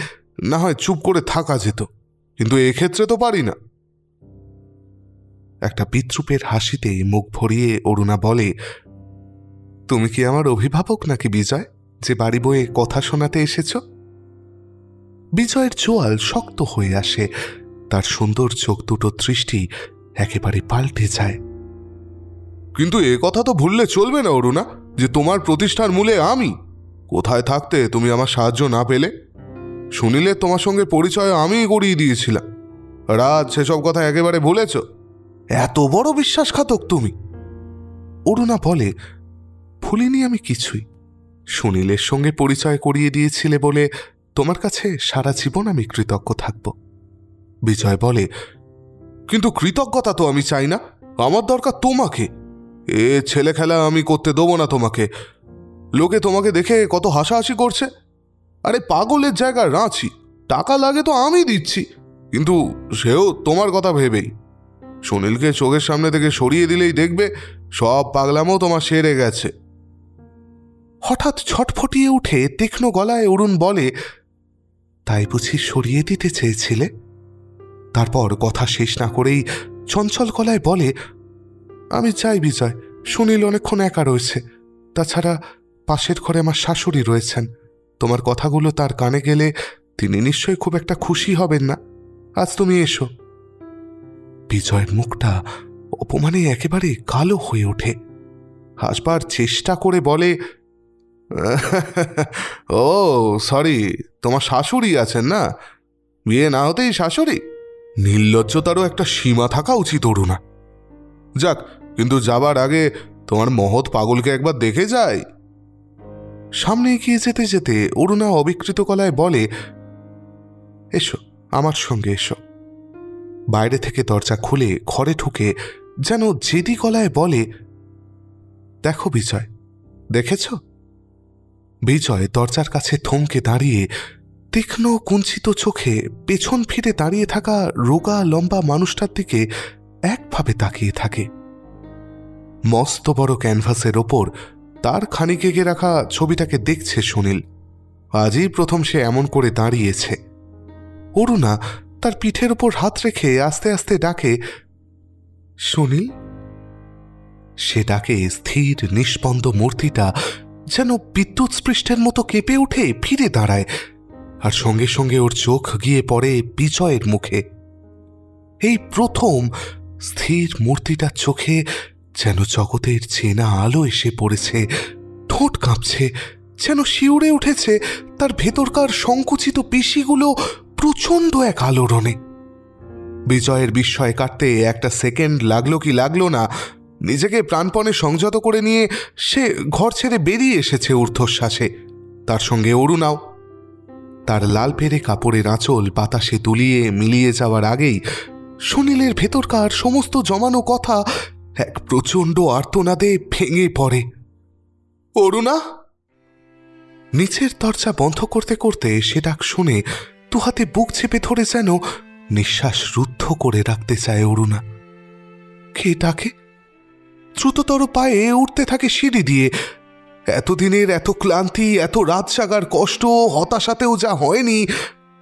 না হয় চুপ করে থাকা যেত, কিন্তু এক্ষেত্রে তো পারি না। একটা বিদ্রুপের হাসিতে মুখ ভরিয়ে অরুণা বলে, তুমি কি আমার অভিভাবক নাকি বিজয়, যে বাড়ি বয়ে কথা শোনাতে এসেছ? বিজয়ের চোয়াল শক্ত হয়ে আসে, তার সুন্দর চোখ দুটো দৃষ্টি একেবারে পাল্টে যায়। কিন্তু এ কথা তো ভুললে চলবে না অরুণা, যে তোমার প্রতিষ্ঠার মূলে আমি। কোথায় থাকতে তুমি আমার সাহায্য না পেলে? শুনিলে তোমার সঙ্গে পরিচয় আমিই করিয়ে দিয়েছিলাম। রাজ সেসব কথা একেবারে ভুলেছ? এত বড় বিশ্বাসঘাতক তুমি! অরুণা বলে, ভুলিনি আমি কিছুই। সুনীলের সঙ্গে পরিচয় করিয়ে দিয়েছিলে বলে তোমার কাছে সারা জীবন আমি কৃতজ্ঞ থাকব। বিজয় বলে, কিন্তু কৃতজ্ঞতা তো আমি চাই না, আমার দরকার তোমাকে। এ ছেলে খেলা আমি করতে দেবো না তোমাকে। লোকে তোমাকে দেখে কত হাসাহাসি করছে। আরে পাগলের জায়গা রাঁচি, টাকা লাগে তো আমি দিচ্ছি, কিন্তু সেও তোমার কথা ভেবেই। সুনীলকে চোখের সামনে থেকে সরিয়ে দিলেই দেখবে সব পাগলামও তোমার সেরে গেছে। হঠাৎ ছটফটিয়ে উঠে তীক্ষ্ণ গলায় অরুণ বলে, তাই বুঝি সরিয়ে দিতে চেয়েছিলে? তারপর কথা শেষ না করেই চঞ্চল গলায় বলে, আমি চাই বিজয়, সুনীল অনেকক্ষণ একা রয়েছে। তাছাড়া পাশের ঘরে আমার শাশুড়ি রয়েছেন। তোমার কথাগুলো তার কানে গেলে তিনি নিশ্চয়ই খুব একটা খুশি হবেন না। আজ তুমি এসো। বিজয়ের মুখটা অপমানে একেবারে কালো হয়ে ওঠে। হাসবার চেষ্টা করে বলে, ও সরি, তোমার শাশুড়ি আছেন না? বিয়ে না হতেই শাশুড়ি? নির্লজ্জতারও একটা সীমা থাকা উচিত অরুণা। যাক, কিন্তু যাবার আগে তোমার মহৎ পাগলকে একবার দেখে যাই। সামনে এগিয়ে যেতে যেতে অরুণা অবিকৃত গলায় বলে, এসো, আমার সঙ্গে এসো। বাইরে থেকে দরজা খুলে ঘরে ঢুকে যেন জেদি গলায় বলে, দেখো বিজয়, দেখেছ? বিজয় দরজার কাছে থমকে দাঁড়িয়ে তীক্ষ্ণ কুঞ্চিত চোখে পেছন ফিরে দাঁড়িয়ে থাকা রোগা লম্বা মানুষটার দিকে একভাবে তাকিয়ে থাকে। মস্ত বড় ক্যানভাসের ওপর তার খানিক এগে রাখা ছবিটাকে দেখছে সুনীল। আজই প্রথম সে এমন করে দাঁড়িয়েছে। অরুণা তার পিঠের ওপর হাত রেখে আস্তে আস্তে ডাকে, সুনীল। সে ডাকে স্থির নিষ্পন্দ মূর্তিটা যেন বিদ্যুৎ স্পৃষ্টের মতো কেঁপে উঠে ফিরে দাঁড়ায়, আর সঙ্গে সঙ্গে ওর চোখ গিয়ে পড়ে বিজয়ের মুখে। এই প্রথম স্থির মূর্তিটার চোখে যেন জগতের চেনা আলো এসে পড়েছে। ঠোঁট কাঁপছে, যেন শিউরে উঠেছে তার ভেতরকার সংকুচিত পেশিগুলো প্রচণ্ড এক আলোড়নে। বিজয়ের বিস্ময় কাটতে একটা সেকেন্ড লাগলো কি লাগলো না, নিজেকে প্রাণপণে সংযত করে নিয়ে সে ঘর ছেড়ে বেরিয়ে এসেছে ঊর্ধ্বশ্বাসে। তার সঙ্গে অরুণাও। তার লাল পেরে কাপড়ের আঁচল বাতাসে দুলিয়ে মিলিয়ে যাওয়ার আগেই সুনীলের ভেতরকার সমস্ত জমানো কথা এক প্রচণ্ড আর্তনাদে ভেঙে পড়ে। অরুণা! নিচের দরজা বন্ধ করতে করতে সে ডাক শুনে দুহাতে বুক চেপে ধরে যেন নিঃশ্বাস রুদ্ধ করে রাখতে চায় অরুণা। কে ডাকে? দ্রুততর পায়ে উঠতে থাকে সিঁড়ি দিয়ে। এতদিনের এত ক্লান্তি, এত রাত জাগার কষ্ট, হতাশাতেও যা হয়নি,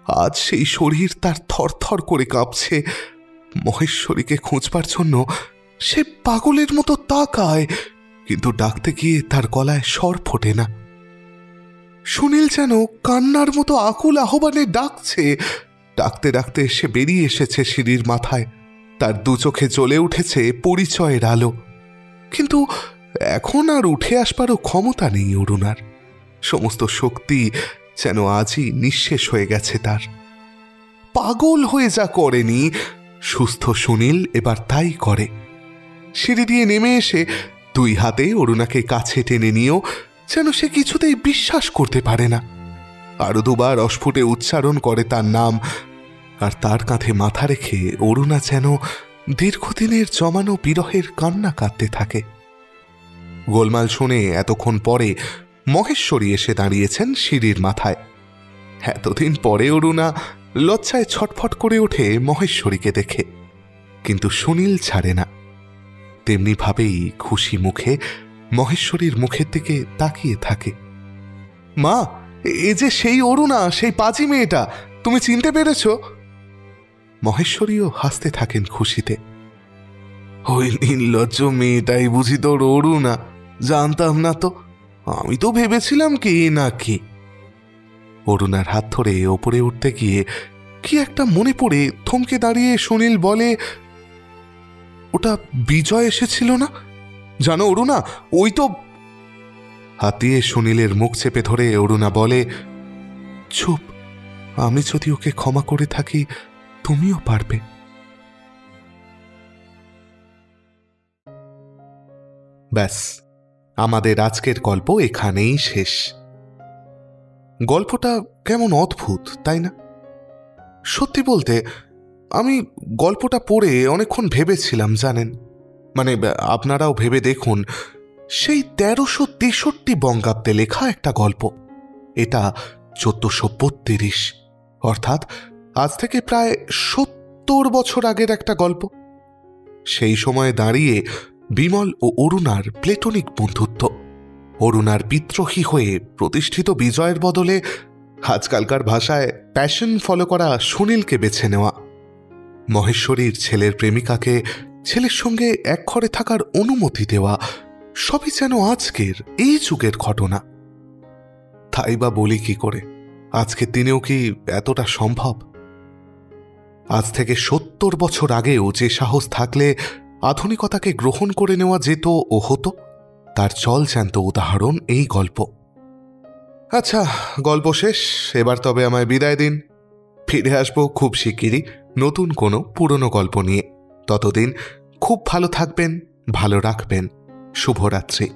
আজ সেই শরীর তার থরথর করে কাঁপছে। মহেশ্বরীকে খোঁজবার জন্য সে পাগলের মতো তাকায়, কিন্তু ডাকতে গিয়ে তার গলায় স্বর ফোটে না। সুনীল যেন কান্নার মতো আকুল আহ্বানে ডাকছে। ডাকতে ডাকতে সে বেরিয়ে এসেছে সিঁড়ির মাথায়। তার দু চোখে জ্বলে উঠেছে পরিচয়ের আলো, কিন্তু এখন আর উঠে আসবারও ক্ষমতা নেই অরুণার। সমস্ত শক্তি যেন আজই নিঃশেষ হয়ে গেছে তার। পাগল হয়ে যা করেনি, সুস্থ সুনীল এবার তাই করে। সিঁড়ি দিয়ে নেমে এসে 2 হাতে অরুণাকে কাছে টেনে নিয়েও যেন সে কিছুতেই বিশ্বাস করতে পারে না। আরো 2 বার অস্ফুটে উচ্চারণ করে তার নাম, আর তার কাঁধে মাথা রেখে অরুণা যেন দীর্ঘদিনের জমানো বিরহের কান্না কাঁদতে থাকে। গোলমাল শুনে এতক্ষণ পরে মহেশ্বরী এসে দাঁড়িয়েছেন সিঁড়ির মাথায়। এতদিন পরে অরুণা লজ্জায় ছটফট করে ওঠে মহেশ্বরীকে দেখে, কিন্তু সুনীল ছাড়ে না। তেমনি ভাবেই খুশি মুখে মহেশ্বরীর মুখের দিকে তাকিয়ে থাকে। মা, এ যে সেই অরুণা, সেই পাজি মেয়েটা, তুমি চিনতে পেরেছ? মহেশ্বরীও হাসতে থাকেন খুশিতে। ওই নির্লজ্জ মেয়েটাই বুঝি তোর অরুণা? জানতাম না তো, আমি তো ভেবেছিলাম কি না কি। অরুণার হাত ধরে ওপরে উঠতে গিয়ে কি একটা মনে পড়ে থমকে দাঁড়িয়ে সুনীল বলে, ওটা বিজয় এসেছিল না? জানো অরুণা, ওই তো। হাত দিয়ে সুনীলের মুখ চেপে ধরে অরুণা বলে, চুপ, আমি যদি ওকে ক্ষমা করে থাকি তুমিও পারবে। ব্যাস, আমাদের আজকের গল্প এখানেই শেষ। গল্পটা কেমন অদ্ভুত, তাই না? সত্যি বলতে আমি গল্পটা পড়ে অনেকক্ষণ ভেবেছিলাম, জানেন। মানে আপনারাও ভেবে দেখুন, সেই 1363 বঙ্গাব্দে লেখা একটা গল্প। এটা 1432, অর্থাৎ আজ থেকে প্রায় 70 বছর আগের একটা গল্প। সেই সময়ে দাঁড়িয়ে বিমল ও অরুণার প্লেটনিক বন্ধুত্ব, অরুণার বিদ্রোহী হয়ে প্রতিষ্ঠিত বিজয়ের বদলে আজকালকার ভাষায় প্যাশন ফলো করা সুনীলকে বেছে নেওয়া, মহেশ্বরীর ছেলের প্রেমিকাকে ছেলের সঙ্গে এক ঘরে থাকার অনুমতি দেওয়া, সবই যেন আজকের এই যুগের ঘটনা। তাই বা বলি কি করে, আজকের দিনেও কি এতটা সম্ভব? আজ থেকে 70 বছর আগেও যে সাহস থাকলে আধুনিকতাকে গ্রহণ করে নেওয়া যেত ও হতো, তার জলজ্যান্ত উদাহরণ এই গল্প। আচ্ছা, গল্প শেষ, এবার তবে আমায় বিদায় দিন। ফিরে আসবো খুব শিগগিরই নতুন কোনো পুরনো গল্প নিয়ে। ততদিন খুব ভালো থাকবেন, ভালো রাখবেন। শুভরাত্রি।